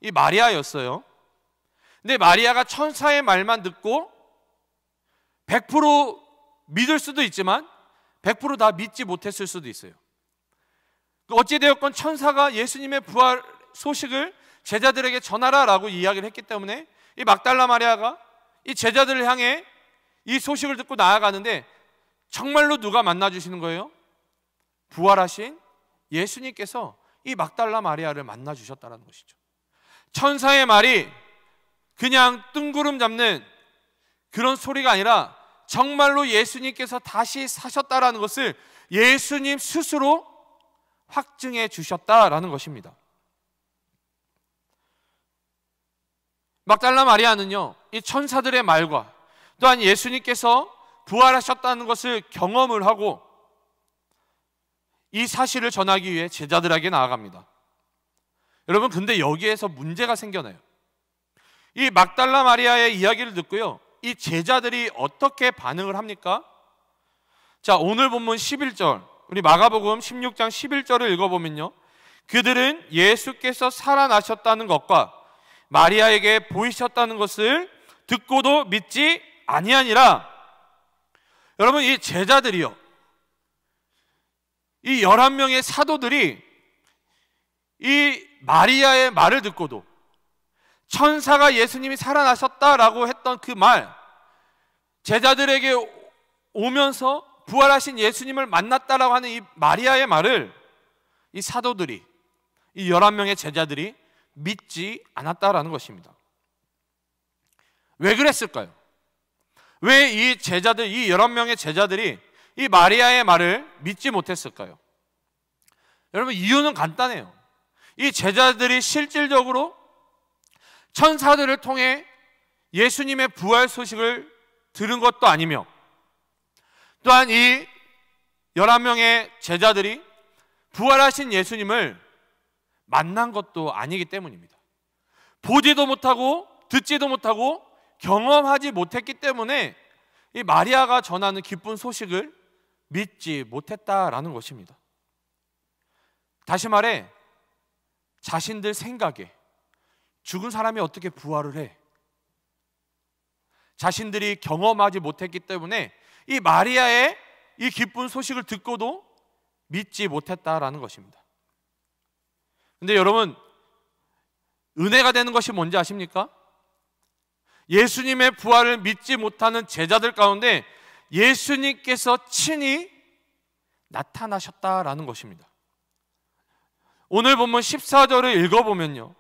이 마리아였어요. 근데 마리아가 천사의 말만 듣고 100% 믿을 수도 있지만 100% 다 믿지 못했을 수도 있어요. 어찌되었건 천사가 예수님의 부활 소식을 제자들에게 전하라라고 이야기를 했기 때문에 이 막달라 마리아가 이 제자들을 향해 이 소식을 듣고 나아가는데 정말로 누가 만나주시는 거예요? 부활하신 예수님께서 이 막달라 마리아를 만나주셨다는 것이죠. 천사의 말이 그냥 뜬구름 잡는 그런 소리가 아니라 정말로 예수님께서 다시 사셨다라는 것을 예수님 스스로 확증해 주셨다라는 것입니다. 막달라 마리아는요, 이 천사들의 말과 또한 예수님께서 부활하셨다는 것을 경험을 하고 이 사실을 전하기 위해 제자들에게 나아갑니다. 여러분, 근데 여기에서 문제가 생겨나요. 이 막달라 마리아의 이야기를 듣고요, 이 제자들이 어떻게 반응을 합니까? 자, 오늘 본문 11절, 우리 마가복음 16장 11절을 읽어보면요, 그들은 예수께서 살아나셨다는 것과 마리아에게 보이셨다는 것을 듣고도 믿지 아니하니라. 여러분, 이 제자들이요, 이 11명의 사도들이 이 마리아의 말을 듣고도 천사가 예수님이 살아나셨다라고 했던 그 말, 제자들에게 오면서 부활하신 예수님을 만났다라고 하는 이 마리아의 말을 이 사도들이, 이 11명의 제자들이 믿지 않았다라는 것입니다. 왜 그랬을까요? 왜 이 제자들, 이 11명의 제자들이 이 마리아의 말을 믿지 못했을까요? 여러분, 이유는 간단해요. 이 제자들이 실질적으로 천사들을 통해 예수님의 부활 소식을 들은 것도 아니며, 또한 이 11명의 제자들이 부활하신 예수님을 만난 것도 아니기 때문입니다. 보지도 못하고 듣지도 못하고 경험하지 못했기 때문에 이 마리아가 전하는 기쁜 소식을 믿지 못했다라는 것입니다. 다시 말해, 자신들 생각에 죽은 사람이 어떻게 부활을 해? 자신들이 경험하지 못했기 때문에 이 마리아의 이 기쁜 소식을 듣고도 믿지 못했다라는 것입니다. 근데 여러분, 은혜가 되는 것이 뭔지 아십니까? 예수님의 부활을 믿지 못하는 제자들 가운데 예수님께서 친히 나타나셨다라는 것입니다. 오늘 본문 14절을 읽어보면요,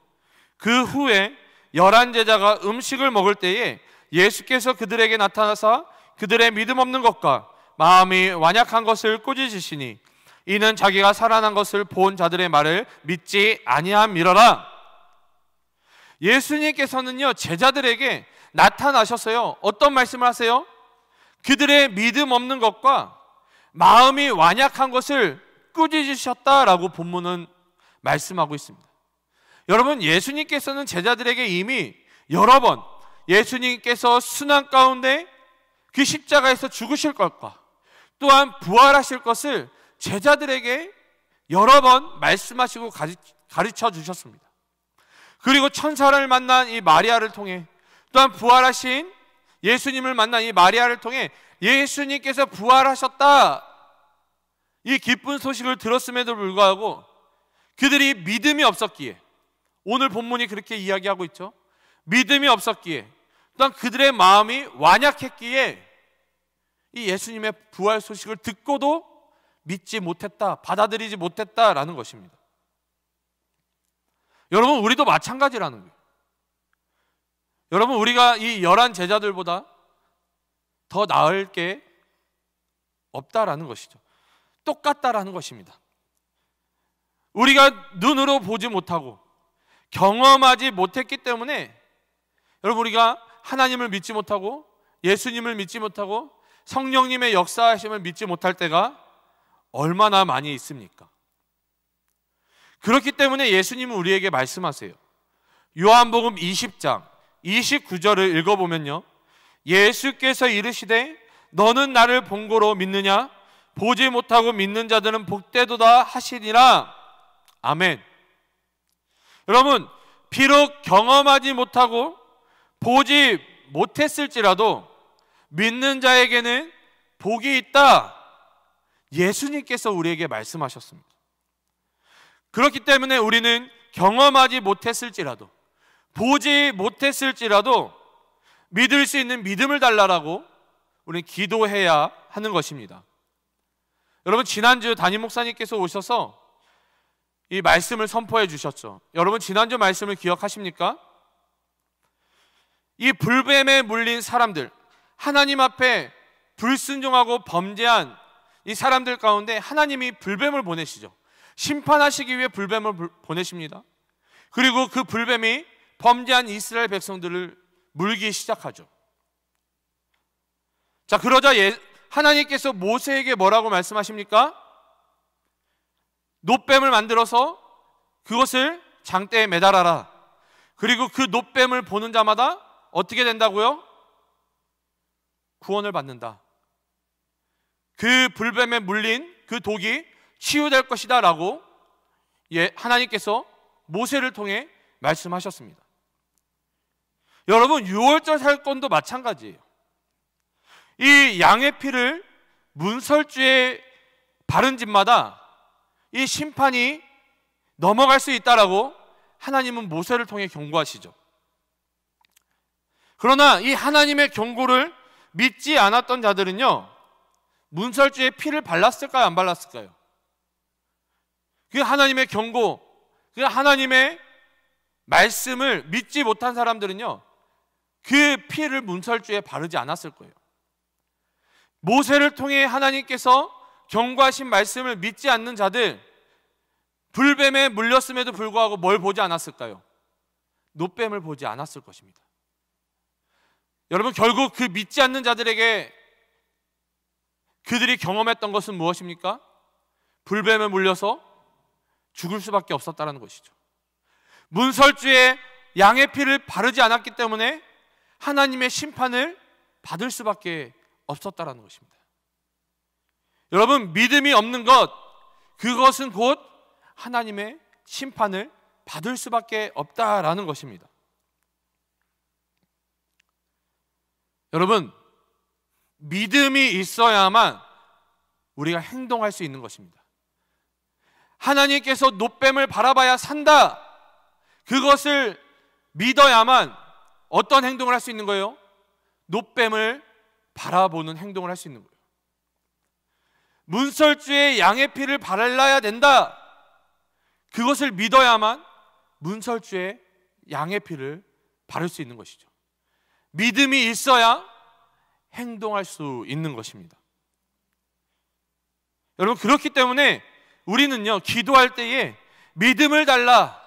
그 후에 11제자가 음식을 먹을 때에 예수께서 그들에게 나타나사 그들의 믿음 없는 것과 마음이 완약한 것을 꾸짖으시니 이는 자기가 살아난 것을 본 자들의 말을 믿지 아니함이러라. 예수님께서는요, 제자들에게 나타나셨어요. 어떤 말씀을 하세요? 그들의 믿음 없는 것과 마음이 완약한 것을 꾸짖으셨다라고 본문은 말씀하고 있습니다. 여러분, 예수님께서는 제자들에게 이미 여러 번 예수님께서 순환 가운데 그 십자가에서 죽으실 것과 또한 부활하실 것을 제자들에게 여러 번 말씀하시고 가르쳐 주셨습니다. 그리고 천사를 만난 이 마리아를 통해, 또한 부활하신 예수님을 만난 이 마리아를 통해 예수님께서 부활하셨다, 이 기쁜 소식을 들었음에도 불구하고 그들이 믿음이 없었기에, 오늘 본문이 그렇게 이야기하고 있죠. 믿음이 없었기에, 또한 그들의 마음이 완약했기에 이 예수님의 부활 소식을 듣고도 믿지 못했다, 받아들이지 못했다라는 것입니다. 여러분, 우리도 마찬가지라는 거예요. 여러분, 우리가 이 11 제자들보다 더 나을 게 없다라는 것이죠. 똑같다라는 것입니다. 우리가 눈으로 보지 못하고 경험하지 못했기 때문에, 여러분, 우리가 하나님을 믿지 못하고 예수님을 믿지 못하고 성령님의 역사하심을 믿지 못할 때가 얼마나 많이 있습니까? 그렇기 때문에 예수님은 우리에게 말씀하세요. 요한복음 20장 29절을 읽어보면요, 예수께서 이르시되 너는 나를 본 거로 믿느냐? 보지 못하고 믿는 자들은 복되도다 하시니라. 아멘. 여러분, 비록 경험하지 못하고 보지 못했을지라도 믿는 자에게는 복이 있다, 예수님께서 우리에게 말씀하셨습니다. 그렇기 때문에 우리는 경험하지 못했을지라도, 보지 못했을지라도 믿을 수 있는 믿음을 달라라고 우리는 기도해야 하는 것입니다. 여러분, 지난주 담임 목사님께서 오셔서 이 말씀을 선포해 주셨죠. 여러분, 지난주 말씀을 기억하십니까? 이 불뱀에 물린 사람들, 하나님 앞에 불순종하고 범죄한 이 사람들 가운데 하나님이 불뱀을 보내시죠. 심판하시기 위해 불뱀을 보내십니다. 그리고 그 불뱀이 범죄한 이스라엘 백성들을 물기 시작하죠. 자, 그러자 하나님께서 모세에게 뭐라고 말씀하십니까? 놋뱀을 만들어서 그것을 장대에 매달아라. 그리고 그 놋뱀을 보는 자마다 어떻게 된다고요? 구원을 받는다. 그 불뱀에 물린 그 독이 치유될 것이다 라고 하나님께서 모세를 통해 말씀하셨습니다. 여러분, 유월절 살건도 마찬가지예요. 이 양의 피를 문설주에 바른 집마다 이 심판이 넘어갈 수 있다라고 하나님은 모세를 통해 경고하시죠. 그러나 이 하나님의 경고를 믿지 않았던 자들은요, 문설주에 피를 발랐을까요? 안 발랐을까요? 그 하나님의 경고, 그 하나님의 말씀을 믿지 못한 사람들은요, 그 피를 문설주에 바르지 않았을 거예요. 모세를 통해 하나님께서 경고하신 말씀을 믿지 않는 자들, 불뱀에 물렸음에도 불구하고 뭘 보지 않았을까요? 놋뱀을 보지 않았을 것입니다. 여러분, 결국 그 믿지 않는 자들에게 그들이 경험했던 것은 무엇입니까? 불뱀에 물려서 죽을 수밖에 없었다는 것이죠. 문설주에 양의 피를 바르지 않았기 때문에 하나님의 심판을 받을 수밖에 없었다는 것입니다. 여러분, 믿음이 없는 것, 그것은 곧 하나님의 심판을 받을 수밖에 없다라는 것입니다. 여러분, 믿음이 있어야만 우리가 행동할 수 있는 것입니다. 하나님께서 놋뱀을 바라봐야 산다, 그것을 믿어야만 어떤 행동을 할 수 있는 거예요? 놋뱀을 바라보는 행동을 할 수 있는 거예요. 문설주에 양의 피를 발라야 된다, 그것을 믿어야만 문설주에 양의 피를 바를 수 있는 것이죠. 믿음이 있어야 행동할 수 있는 것입니다. 여러분, 그렇기 때문에 우리는요, 기도할 때에 믿음을 달라,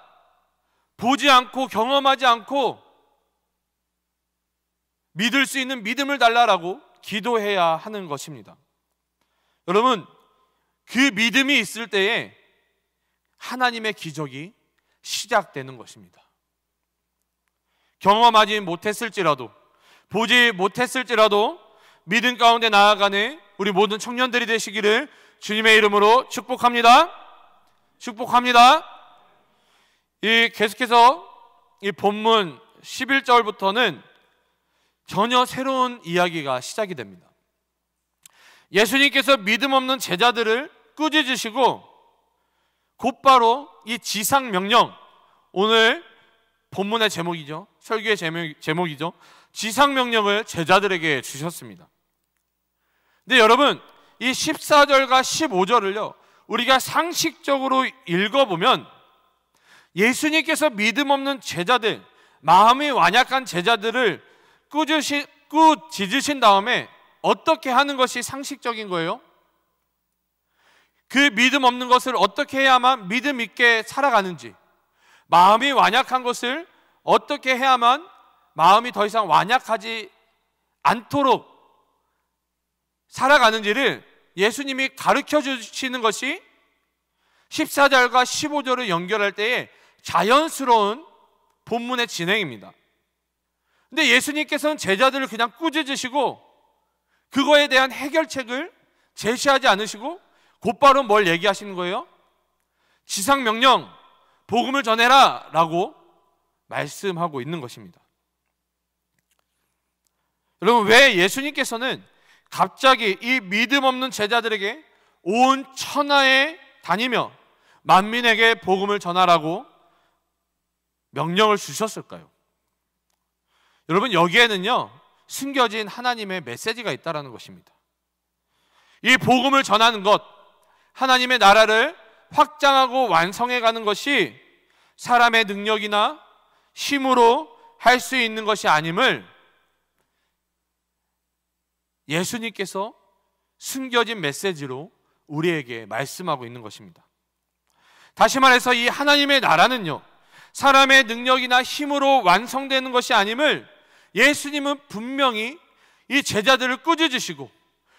보지 않고 경험하지 않고 믿을 수 있는 믿음을 달라라고 기도해야 하는 것입니다. 여러분, 그 믿음이 있을 때에 하나님의 기적이 시작되는 것입니다. 경험하지 못했을지라도, 보지 못했을지라도 믿음 가운데 나아가는 우리 모든 청년들이 되시기를 주님의 이름으로 축복합니다. 축복합니다. 계속해서 이 본문 11절부터는 전혀 새로운 이야기가 시작이 됩니다. 예수님께서 믿음 없는 제자들을 꾸짖으시고 곧바로 이 지상명령, 오늘 본문의 제목이죠, 설교의 제목이죠, 지상명령을 제자들에게 주셨습니다. 근데 여러분, 이 14절과 15절을요 우리가 상식적으로 읽어보면 예수님께서 믿음 없는 제자들, 마음이 완약한 제자들을 꾸짖으신 다음에 어떻게 하는 것이 상식적인 거예요? 그 믿음 없는 것을 어떻게 해야만 믿음 있게 살아가는지, 마음이 완약한 것을 어떻게 해야만 마음이 더 이상 완약하지 않도록 살아가는지를 예수님이 가르쳐 주시는 것이 14절과 15절을 연결할 때에 자연스러운 본문의 진행입니다. 근데 예수님께서는 제자들을 그냥 꾸짖으시고 그거에 대한 해결책을 제시하지 않으시고 곧바로 뭘 얘기하시는 거예요? 지상명령, 복음을 전해라 라고 말씀하고 있는 것입니다. 여러분, 왜 예수님께서는 갑자기 이 믿음 없는 제자들에게 온 천하에 다니며 만민에게 복음을 전하라고 명령을 주셨을까요? 여러분, 여기에는요 숨겨진 하나님의 메시지가 있다는 것입니다. 이 복음을 전하는 것, 하나님의 나라를 확장하고 완성해가는 것이 사람의 능력이나 힘으로 할 수 있는 것이 아님을 예수님께서 숨겨진 메시지로 우리에게 말씀하고 있는 것입니다. 다시 말해서 이 하나님의 나라는요 사람의 능력이나 힘으로 완성되는 것이 아님을 예수님은 분명히 이 제자들을 꾸짖으시고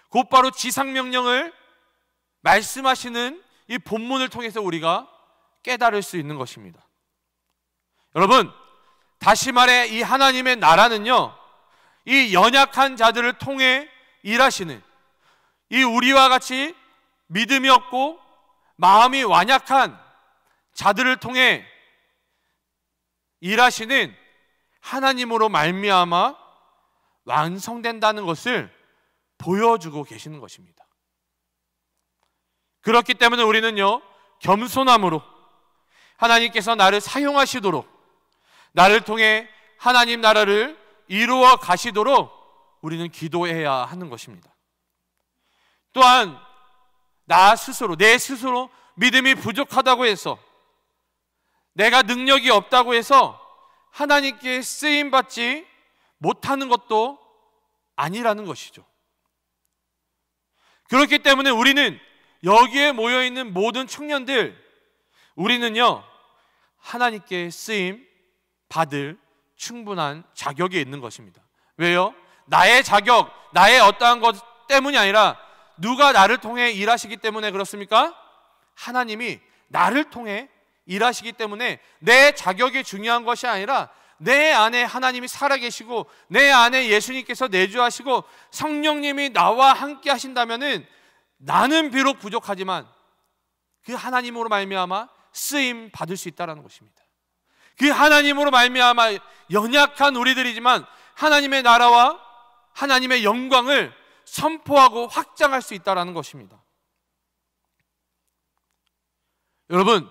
곧바로 지상명령을 말씀하시는 이 본문을 통해서 우리가 깨달을 수 있는 것입니다. 여러분, 다시 말해 이 하나님의 나라는요, 이 연약한 자들을 통해 일하시는, 이 우리와 같이 믿음이 없고 마음이 완약한 자들을 통해 일하시는 하나님으로 말미암아 완성된다는 것을 보여주고 계시는 것입니다. 그렇기 때문에 우리는요, 겸손함으로 하나님께서 나를 사용하시도록, 나를 통해 하나님 나라를 이루어 가시도록 우리는 기도해야 하는 것입니다. 또한 나 스스로, 내 스스로 믿음이 부족하다고 해서, 내가 능력이 없다고 해서 하나님께 쓰임받지 못하는 것도 아니라는 것이죠. 그렇기 때문에 우리는 여기에 모여있는 모든 청년들, 우리는요, 하나님께 쓰임 받을 충분한 자격이 있는 것입니다. 왜요? 나의 자격, 나의 어떠한 것 때문이 아니라 누가 나를 통해 일하시기 때문에 그렇습니까? 하나님이 나를 통해 일하시기 때문에 내 자격이 중요한 것이 아니라 내 안에 하나님이 살아계시고 내 안에 예수님께서 내주하시고 성령님이 나와 함께 하신다면은 나는 비록 부족하지만 그 하나님으로 말미암아 쓰임 받을 수 있다는 것입니다. 그 하나님으로 말미암아 연약한 우리들이지만 하나님의 나라와 하나님의 영광을 선포하고 확장할 수 있다는 것입니다. 여러분,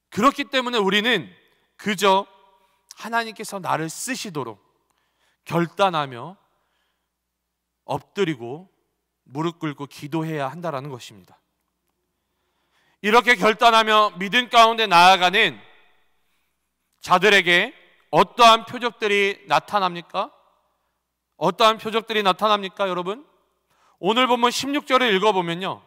그렇기 때문에 우리는 그저 하나님께서 나를 쓰시도록 결단하며 엎드리고 무릎 꿇고 기도해야 한다는 것입니다. 이렇게 결단하며 믿음 가운데 나아가는 자들에게 어떠한 표적들이 나타납니까? 어떠한 표적들이 나타납니까, 여러분? 오늘 본문 16절을 읽어보면요,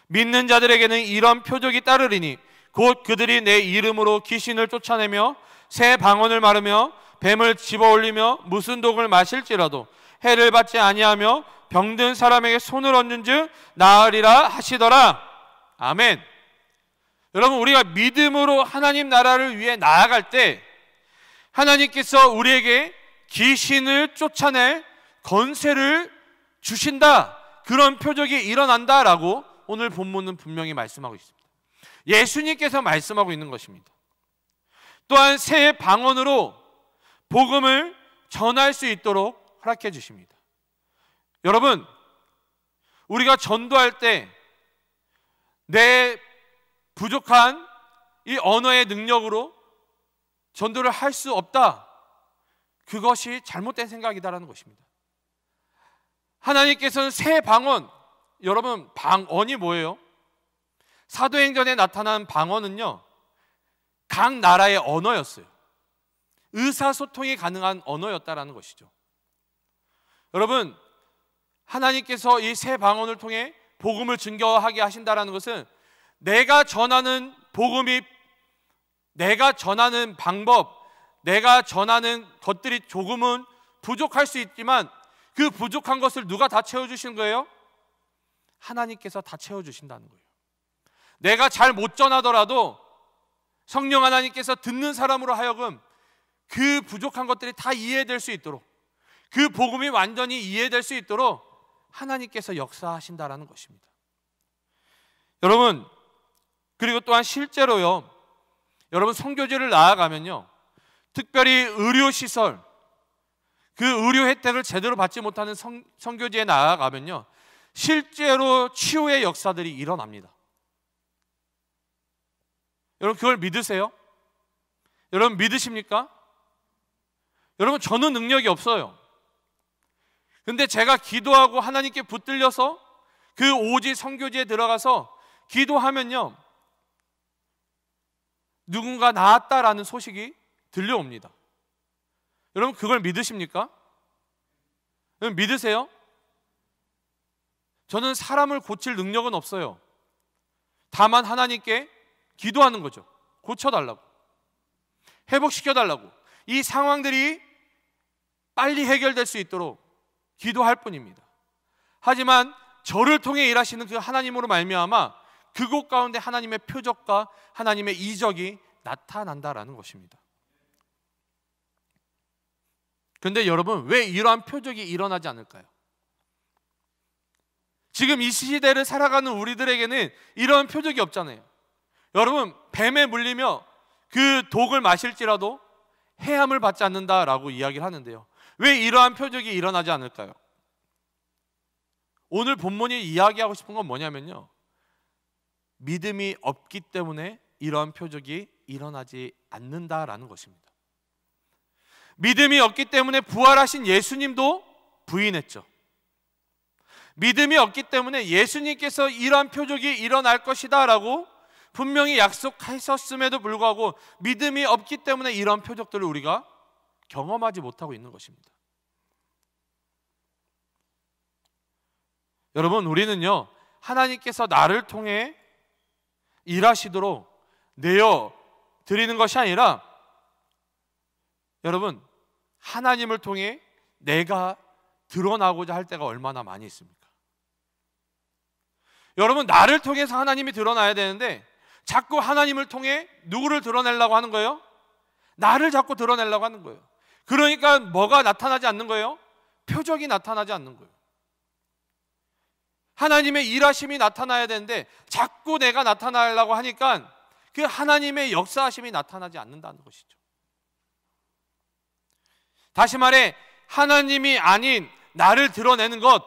믿는 자들에게는 이런 표적이 따르리니 곧 그들이 내 이름으로 귀신을 쫓아내며 새 방언을 말하며 뱀을 집어올리며 무슨 독을 마실지라도 해를 받지 아니하며 병든 사람에게 손을 얹은즉 나으리라 하시더라. 아멘. 여러분, 우리가 믿음으로 하나님 나라를 위해 나아갈 때 하나님께서 우리에게 귀신을 쫓아낼 권세를 주신다, 그런 표적이 일어난다라고 오늘 본문은 분명히 말씀하고 있습니다. 예수님께서 말씀하고 있는 것입니다. 또한 새 방언으로 복음을 전할 수 있도록 허락해 주십니다. 여러분, 우리가 전도할 때 내 부족한 이 언어의 능력으로 전도를 할 수 없다, 그것이 잘못된 생각이다라는 것입니다. 하나님께서는 새 방언, 여러분 방언이 뭐예요? 사도행전에 나타난 방언은요, 각 나라의 언어였어요. 의사소통이 가능한 언어였다라는 것이죠. 여러분, 하나님께서 이 새 방언을 통해 복음을 증거하게 하신다라는 것은 내가 전하는 복음이, 내가 전하는 방법, 내가 전하는 것들이 조금은 부족할 수 있지만 그 부족한 것을 누가 다 채워주신 거예요? 하나님께서 다 채워주신다는 거예요. 내가 잘 못 전하더라도 성령 하나님께서 듣는 사람으로 하여금 그 부족한 것들이 다 이해될 수 있도록, 그 복음이 완전히 이해될 수 있도록 하나님께서 역사하신다라는 것입니다. 여러분, 그리고 또한 실제로요, 여러분 선교지를 나아가면요, 특별히 의료시설, 그 의료 혜택을 제대로 받지 못하는 선교지에 나아가면요, 실제로 치유의 역사들이 일어납니다. 여러분, 그걸 믿으세요? 여러분 믿으십니까? 여러분, 저는 능력이 없어요. 근데 제가 기도하고 하나님께 붙들려서 그 오지 선교지에 들어가서 기도하면요, 누군가 나았다라는 소식이 들려옵니다. 여러분, 그걸 믿으십니까? 여러분 믿으세요? 저는 사람을 고칠 능력은 없어요. 다만 하나님께 기도하는 거죠. 고쳐달라고, 회복시켜달라고. 이 상황들이 빨리 해결될 수 있도록 기도할 뿐입니다. 하지만 저를 통해 일하시는 그 하나님으로 말미암아 그곳 가운데 하나님의 표적과 하나님의 이적이 나타난다라는 것입니다. 그런데 여러분, 왜 이러한 표적이 일어나지 않을까요? 지금 이 시대를 살아가는 우리들에게는 이런 표적이 없잖아요. 여러분, 뱀에 물리며 그 독을 마실지라도 해함을 받지 않는다라고 이야기를 하는데요. 왜 이러한 표적이 일어나지 않을까요? 오늘 본문이 이야기하고 싶은 건 뭐냐면요, 믿음이 없기 때문에 이러한 표적이 일어나지 않는다라는 것입니다. 믿음이 없기 때문에 부활하신 예수님도 부인했죠. 믿음이 없기 때문에 예수님께서 이러한 표적이 일어날 것이다 라고 분명히 약속하셨음에도 불구하고 믿음이 없기 때문에 이러한 표적들을 우리가 경험하지 못하고 있는 것입니다. 여러분, 우리는요, 하나님께서 나를 통해 일하시도록 내어 드리는 것이 아니라, 여러분, 하나님을 통해 내가 드러나고자 할 때가 얼마나 많이 있습니까? 여러분, 나를 통해서 하나님이 드러나야 되는데 자꾸 하나님을 통해 누구를 드러내려고 하는 거예요? 나를 자꾸 드러내려고 하는 거예요. 그러니까 뭐가 나타나지 않는 거예요? 표적이 나타나지 않는 거예요. 하나님의 일하심이 나타나야 되는데 자꾸 내가 나타나려고 하니까 그 하나님의 역사하심이 나타나지 않는다는 것이죠. 다시 말해, 하나님이 아닌 나를 드러내는 것,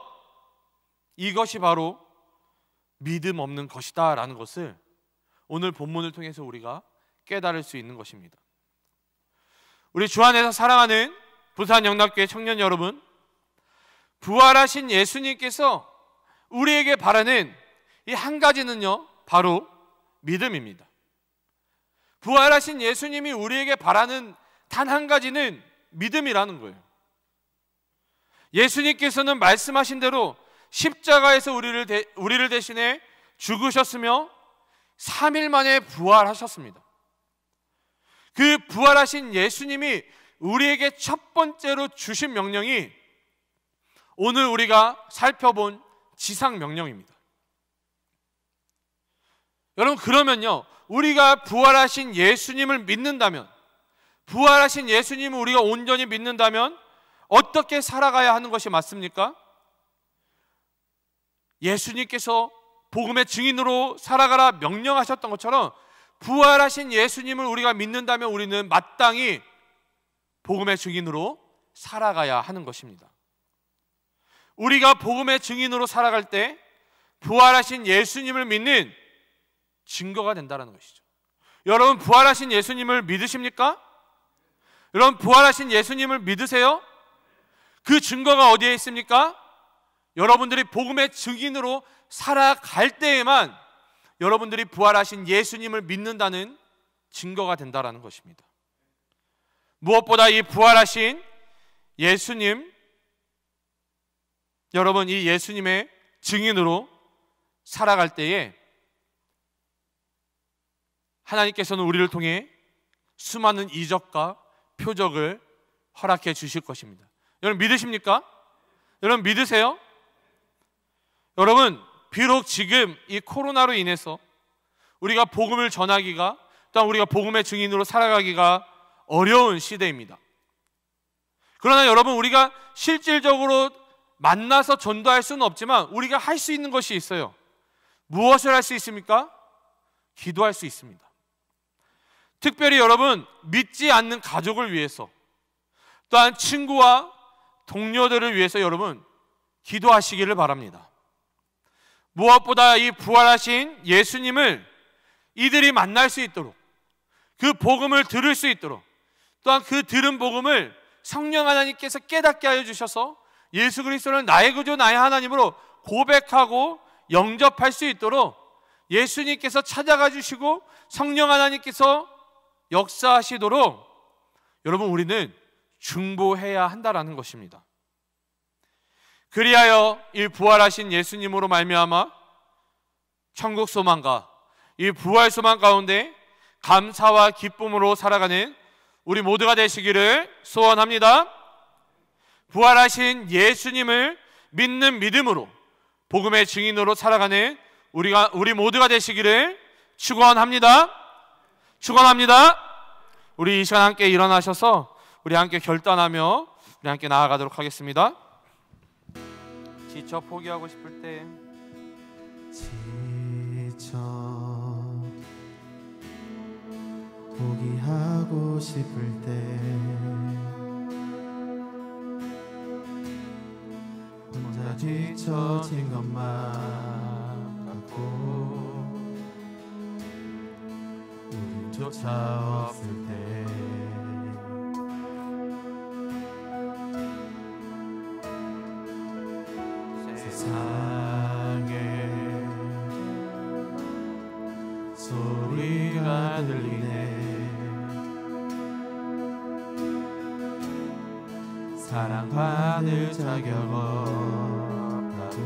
이것이 바로 믿음 없는 것이다 라는 것을 오늘 본문을 통해서 우리가 깨달을 수 있는 것입니다. 우리 주 안에서 사랑하는 부산영락교회 청년 여러분, 부활하신 예수님께서 우리에게 바라는 이 한 가지는요, 바로 믿음입니다. 부활하신 예수님이 우리에게 바라는 단 한 가지는 믿음이라는 거예요. 예수님께서는 말씀하신 대로 십자가에서 우리를 대신해 죽으셨으며 3일 만에 부활하셨습니다. 그 부활하신 예수님이 우리에게 첫 번째로 주신 명령이 오늘 우리가 살펴본 지상 명령입니다. 여러분, 그러면요, 우리가 부활하신 예수님을 믿는다면, 부활하신 예수님을 우리가 온전히 믿는다면 어떻게 살아가야 하는 것이 맞습니까? 예수님께서 복음의 증인으로 살아가라 명령하셨던 것처럼 부활하신 예수님을 우리가 믿는다면 우리는 마땅히 복음의 증인으로 살아가야 하는 것입니다. 우리가 복음의 증인으로 살아갈 때 부활하신 예수님을 믿는 증거가 된다는 것이죠. 여러분, 부활하신 예수님을 믿으십니까? 여러분, 부활하신 예수님을 믿으세요? 그 증거가 어디에 있습니까? 여러분들이 복음의 증인으로 살아갈 때에만 여러분들이 부활하신 예수님을 믿는다는 증거가 된다는 것입니다. 무엇보다 이 부활하신 예수님, 여러분, 이 예수님의 증인으로 살아갈 때에 하나님께서는 우리를 통해 수많은 이적과 표적을 허락해 주실 것입니다. 여러분, 믿으십니까? 여러분, 믿으세요? 여러분, 비록 지금 이 코로나로 인해서 우리가 복음을 전하기가, 또한 우리가 복음의 증인으로 살아가기가 어려운 시대입니다. 그러나 여러분, 우리가 실질적으로 만나서 전도할 수는 없지만 우리가 할 수 있는 것이 있어요. 무엇을 할 수 있습니까? 기도할 수 있습니다. 특별히 여러분, 믿지 않는 가족을 위해서, 또한 친구와 동료들을 위해서 여러분 기도하시기를 바랍니다. 무엇보다 이 부활하신 예수님을 이들이 만날 수 있도록, 그 복음을 들을 수 있도록, 또한 그 들은 복음을 성령 하나님께서 깨닫게 하여 주셔서 예수 그리스도는 나의 구주, 나의 하나님으로 고백하고 영접할 수 있도록 예수님께서 찾아가 주시고 성령 하나님께서 역사하시도록 여러분, 우리는 중보해야 한다라는 것입니다. 그리하여 이 부활하신 예수님으로 말미암아 천국 소망과 이 부활 소망 가운데 감사와 기쁨으로 살아가는 우리 모두가 되시기를 소원합니다. 부활하신 예수님을 믿는 믿음으로 복음의 증인으로 살아가는 우리 모두가 되시기를 축원합니다. 축원합니다. 우리 이 시간 함께 일어나셔서 우리 함께 결단하며 우리 함께 나아가도록 하겠습니다. 지쳐 포기하고 싶을 때, 지쳐 포기하고 싶을 때, 혼자 뒤처진 것만 같고 우린조차 없을 때, 세상에 소리가 들리네. 사랑받을 자격 없다고,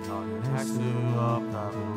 너는 할 수 없다고.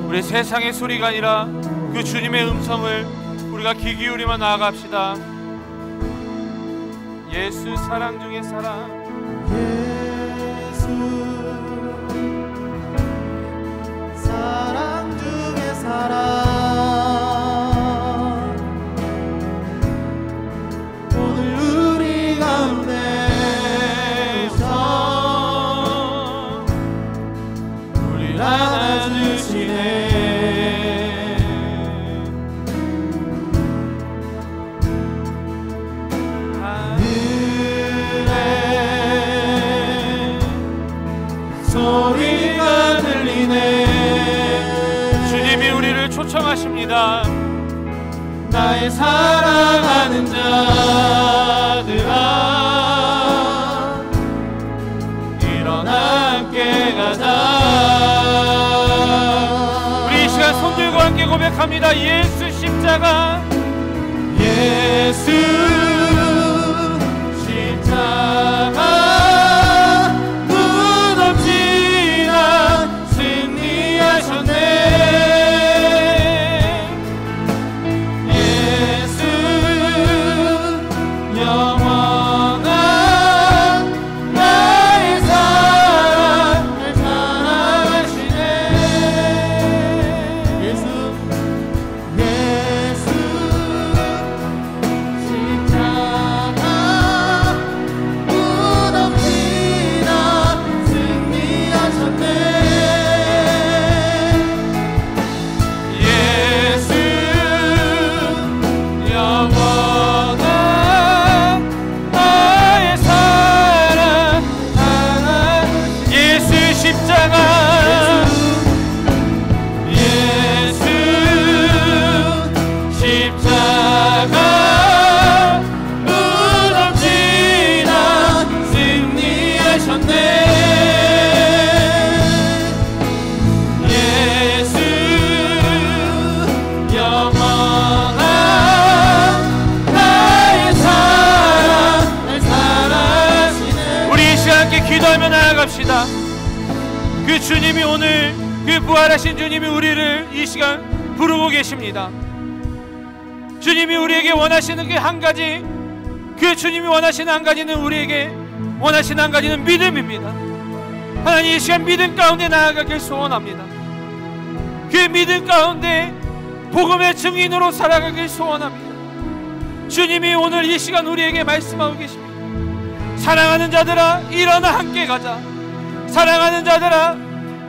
우리 세상의 소리가 아니라 그 주님의 음성을 우리가 귀 기울이며 나아갑시다. 예수 사랑 중에 사랑, 예수 사랑 중에 사랑, 오늘 우리 가운데 오셔 우리를 안아주시네. 소리가 들리네. 주님이 우리를 초청하십니다. 나의 사랑하는 자들아, 일어나 함께 가자. 우리 이 시간 손들고 함께 고백합니다. 예수 십자가, 예수 십자가 그 주님이 오늘, 그 부활하신 주님이 우리를 이 시간 부르고 계십니다. 주님이 우리에게 원하시는 그 한 가지, 그 주님이 원하시는 한 가지는 우리에게 원하시는 한 가지는 믿음입니다. 하나님, 이 시간 믿음 가운데 나아가길 소원합니다. 그 믿음 가운데 복음의 증인으로 살아가길 소원합니다. 주님이 오늘 이 시간 우리에게 말씀하고 계십니다. 사랑하는 자들아, 일어나 함께 가자. 사랑하는 자들아,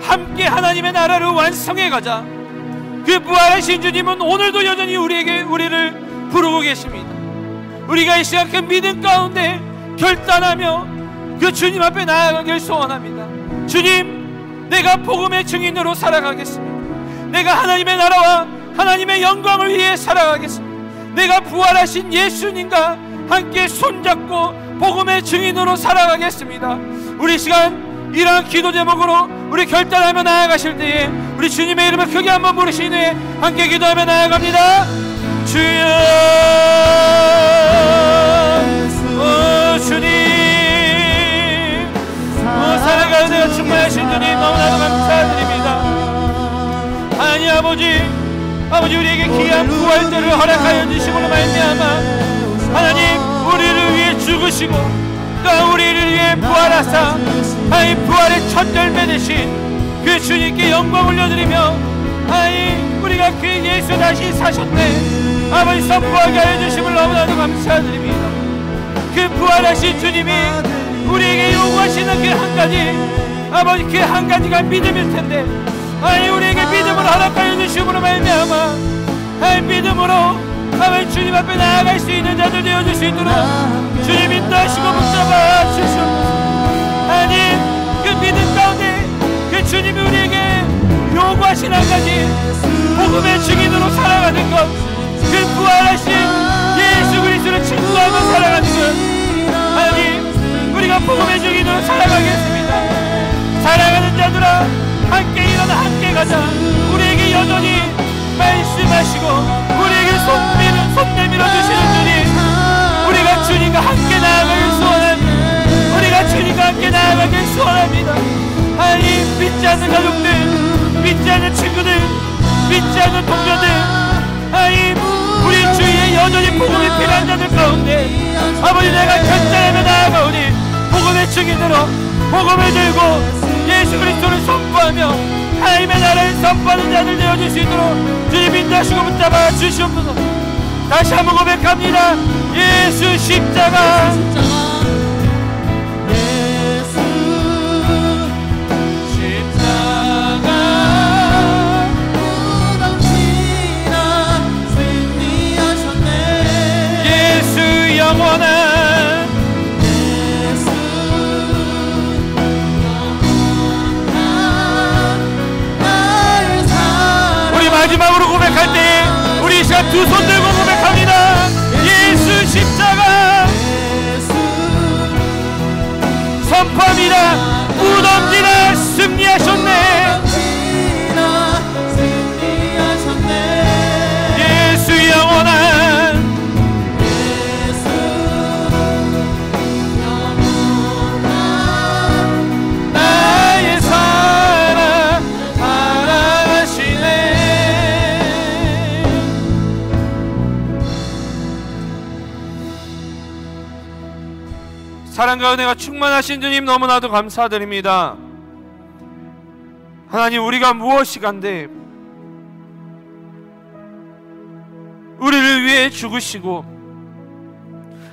함께 하나님의 나라를 완성해 가자. 그 부활하신 주님은 오늘도 여전히 우리를 부르고 계십니다. 우리가 이 시간 그 믿음 가운데 결단하며 그 주님 앞에 나아가길 소원합니다. 주님, 내가 복음의 증인으로 살아가겠습니다. 내가 하나님의 나라와 하나님의 영광을 위해 살아가겠습니다. 내가 부활하신 예수님과 함께 손잡고 복음의 증인으로 살아가겠습니다. 우리 시간 이러한 기도 제목으로 우리 결단하며 나아가실 때에 우리 주님의 이름을 크게 한번 부르신 후에 함께 기도하며 나아갑니다. 주여, 주님, 살아가는 은혜가 충만하신 주님 너무나도 감사드립니다. 하나님 아버지 우리에게 귀한 부활절을 허락하여 주심으로 말미암아 하나님 우리를 위해 죽으시고 또 우리를 위해 부활하사 하나님 부활의 첫 열매 되신 그 주님께 영광 올려드리며 하나님 우리가 그 예수 다시 사셨네 아버지 선포하게 하여 주심을 너무나도 감사드립니다. 그 부활하신 주님이 우리에게 요구하시는 그 한 가지 아버지 그 한 가지가 믿음일 텐데 하나님 우리에게 믿음을 허락하여 주심으로 말미암아 하나님 믿음으로 아버지 주님 앞에 나아갈 수 있는 자들 되어줄 수 있도록 주님 인도하시고 붙잡아 주시옵소서. 하나님 그 믿음 가운데 그 주님이 우리에게 요구하신 한 가지 복음의 증인으로 살아가는 것, 그 부활하신 예수 그리스도를 증거하며 살아가는 것, 하나님 우리가 복음의 증인으로 살아가겠습니다. 살아가는 자들아 함께 일어나 함께 가자. 우리에게 여전히 말씀하시고 우리에게 손 내밀어 주시는 주님, 우리가 주님과 함께 나아가길 소원합니다. 우리가 주님과 함께 나아가길 소원합니다. 하나님 믿지 않는 가족들, 믿지 않는 친구들, 믿지 않는 동료들, 하나님 우리 주위에 여전히 복음이 필요한 자들 가운데 아버지 내가 결단하며 나아가오니 복음의 증인으로 복음을 들고 예수 그리스도를 선포하며 하나님의 나라를 선포하는 자들 되어줄 수 있도록 주님 인도하시고 붙잡아 주시옵소서. 다시 한번 고백합니다. 예수 십자가, 예수 십자가 무덤지나 승리하셨네. 예수 영원한 마지막으로 고백할 때 우리 이 시간 두 손 들고 고백합니다. 예수 십자가 선포합니다. 무덤지나 승리하셨네. 예수 영원한 나의 사랑 사랑하시네. 사랑과 은혜가 충만하신 주님 너무나도 감사드립니다. 하나님 우리가 무엇이 간데 우리를 위해 죽으시고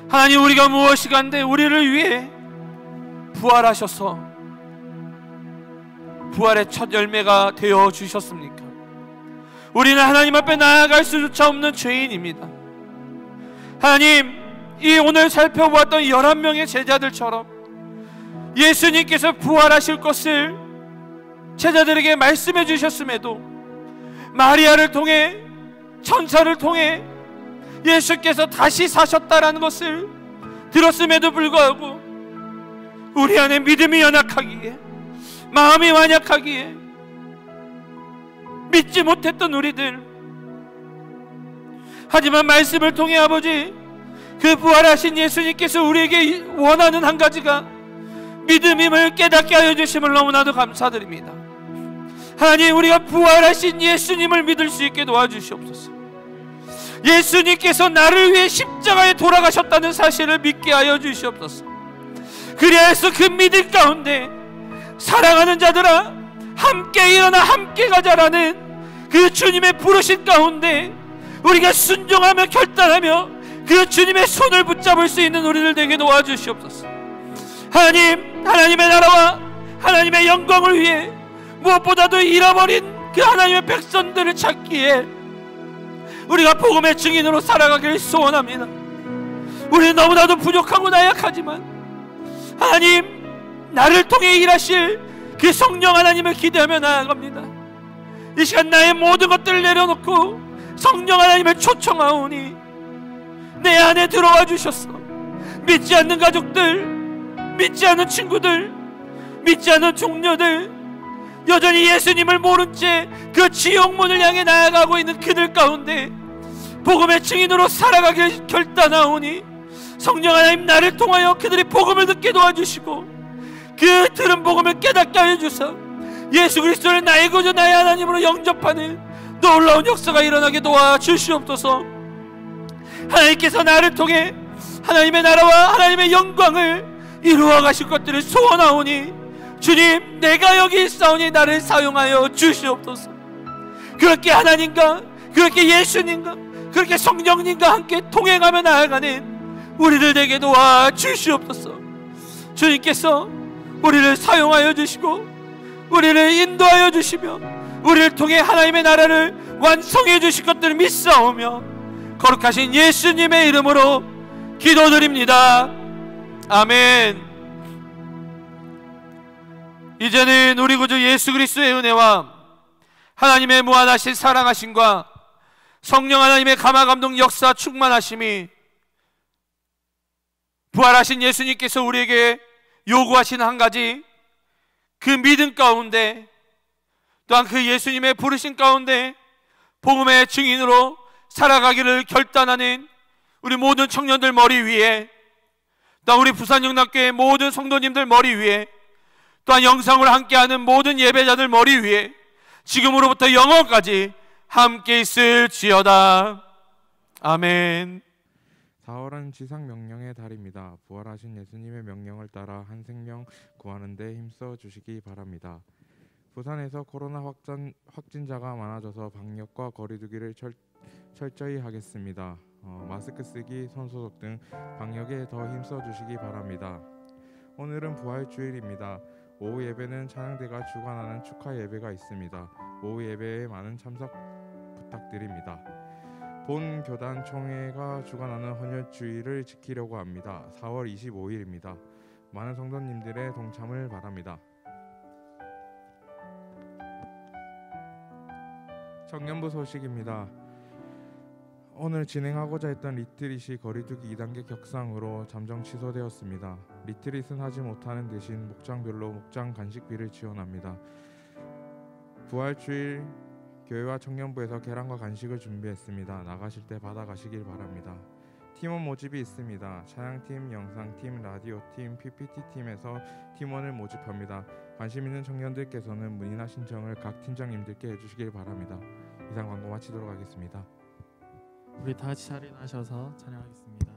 하나님 우리가 무엇이 간데 우리를 위해 부활하셔서 부활의 첫 열매가 되어 주셨습니까? 우리는 하나님 앞에 나아갈 수조차 없는 죄인입니다. 하나님 이 오늘 살펴보았던 11명의 제자들처럼 예수님께서 부활하실 것을 제자들에게 말씀해 주셨음에도 마리아를 통해 천사를 통해 예수께서 다시 사셨다라는 것을 들었음에도 불구하고 우리 안에 믿음이 연약하기에 마음이 완약하기에 믿지 못했던 우리들, 하지만 말씀을 통해 아버지 그 부활하신 예수님께서 우리에게 원하는 한 가지가 믿음임을 깨닫게 하여 주심을 너무나도 감사드립니다. 하나님 우리가 부활하신 예수님을 믿을 수 있게 도와주시옵소서. 예수님께서 나를 위해 십자가에 돌아가셨다는 사실을 믿게 하여 주시옵소서. 그래서 그 믿음 가운데 사랑하는 자들아 함께 일어나 함께 가자라는 그 주님의 부르신 가운데 우리가 순종하며 결단하며 그 주님의 손을 붙잡을 수 있는 우리들 되게 도와주시옵소서. 하나님, 하나님의 나라와 하나님의 영광을 위해 무엇보다도 잃어버린 그 하나님의 백성들을 찾기에 우리가 복음의 증인으로 살아가길 소원합니다. 우리는 너무나도 부족하고 나약하지만 하나님 나를 통해 일하실 그 성령 하나님을 기대하며 나아갑니다. 이 시간 나의 모든 것들을 내려놓고 성령 하나님을 초청하오니 내 안에 들어와 주셔서 믿지 않는 가족들, 믿지 않는 친구들, 믿지 않는 동료들, 여전히 예수님을 모른 채 그 지옥문을 향해 나아가고 있는 그들 가운데 복음의 증인으로 살아가길 결단하오니 성령 하나님, 나를 통하여 그들이 복음을 듣게 도와주시고 그 들은 복음을 깨닫게 하여 주사 예수 그리스도를 나의 구주 나의 하나님으로 영접하는 놀라운 역사가 일어나게 도와주시옵소서. 하나님께서 나를 통해 하나님의 나라와 하나님의 영광을 이루어 가실 것들을 소원하오니 주님, 내가 여기 있사오니 나를 사용하여 주시옵소서. 그렇게 하나님과, 그렇게 예수님과, 그렇게 성령님과 함께 통행하며 나아가는 우리들 되게 도와주시옵소서. 주님께서 우리를 사용하여 주시고 우리를 인도하여 주시며 우리를 통해 하나님의 나라를 완성해 주실 것들을 믿사오며 거룩하신 예수님의 이름으로 기도드립니다. 아멘. 이제는 우리 구주 예수 그리스도의 은혜와 하나님의 무한하신 사랑하심과 성령 하나님의 감화감동 역사 충만하심이 부활하신 예수님께서 우리에게 요구하신 한 가지, 그 믿음 가운데 또한 그 예수님의 부르심 가운데 복음의 증인으로 살아가기를 결단하는 우리 모든 청년들 머리 위에, 또한 우리 부산영락교회 모든 성도님들 머리 위에, 또한 영상으로 함께하는 모든 예배자들 머리 위에 지금으로부터 영원까지 함께 있을지어다. 아멘. 4월은 지상명령의 달입니다. 부활하신 예수님의 명령을 따라 한 생명 구하는 데 힘써 주시기 바랍니다. 부산에서 코로나 확진자가 많아져서 방역과 거리두기를 철저히 하겠습니다. 마스크 쓰기, 손소독 등 방역에 더 힘써 주시기 바랍니다. 오늘은 부활주일입니다. 오후 예배는 찬양대가 주관하는 축하 예배가 있습니다. 오후 예배에 많은 참석 부탁드립니다. 본 교단 총회가 주관하는 헌혈주의를 지키려고 합니다. 4월 25일입니다. 많은 성도님들의 동참을 바랍니다. 청년부 소식입니다. 오늘 진행하고자 했던 리트릿이 거리두기 2단계 격상으로 잠정 취소되었습니다. 리트릿은 하지 못하는 대신 목장별로 목장 간식비를 지원합니다. 부활주일 교회와 청년부에서 계란과 간식을 준비했습니다. 나가실 때 받아가시길 바랍니다. 팀원 모집이 있습니다. 찬양팀, 영상팀, 라디오팀, PPT팀에서 팀원을 모집합니다. 관심 있는 청년들께서는 문의나 신청을 각 팀장님들께 해주시길 바랍니다. 이상 광고 마치도록 하겠습니다. 우리 다 같이 자리에 나셔서 찬양하겠습니다.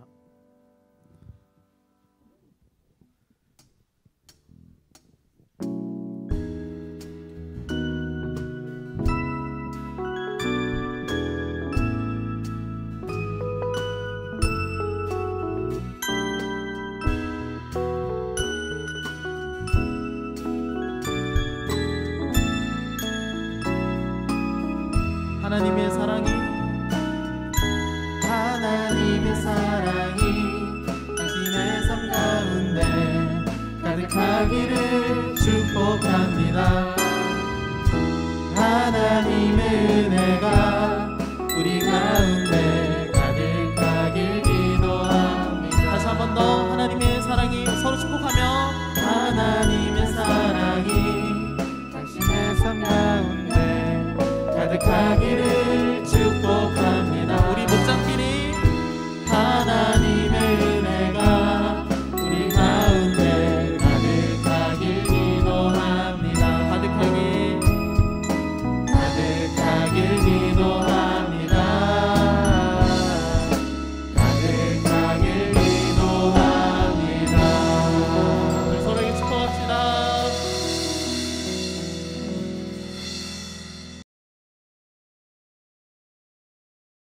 하나님의 사랑이 당신의 삶 가운데 가득하기를 축복합니다. 하나님의 은혜가 우리 가운데 가득하길 기도합니다. 다시 한 번 더 하나님의 사랑이 서로 축복하며 하나님의 사랑이 당신의 삶 가운데 가득하기를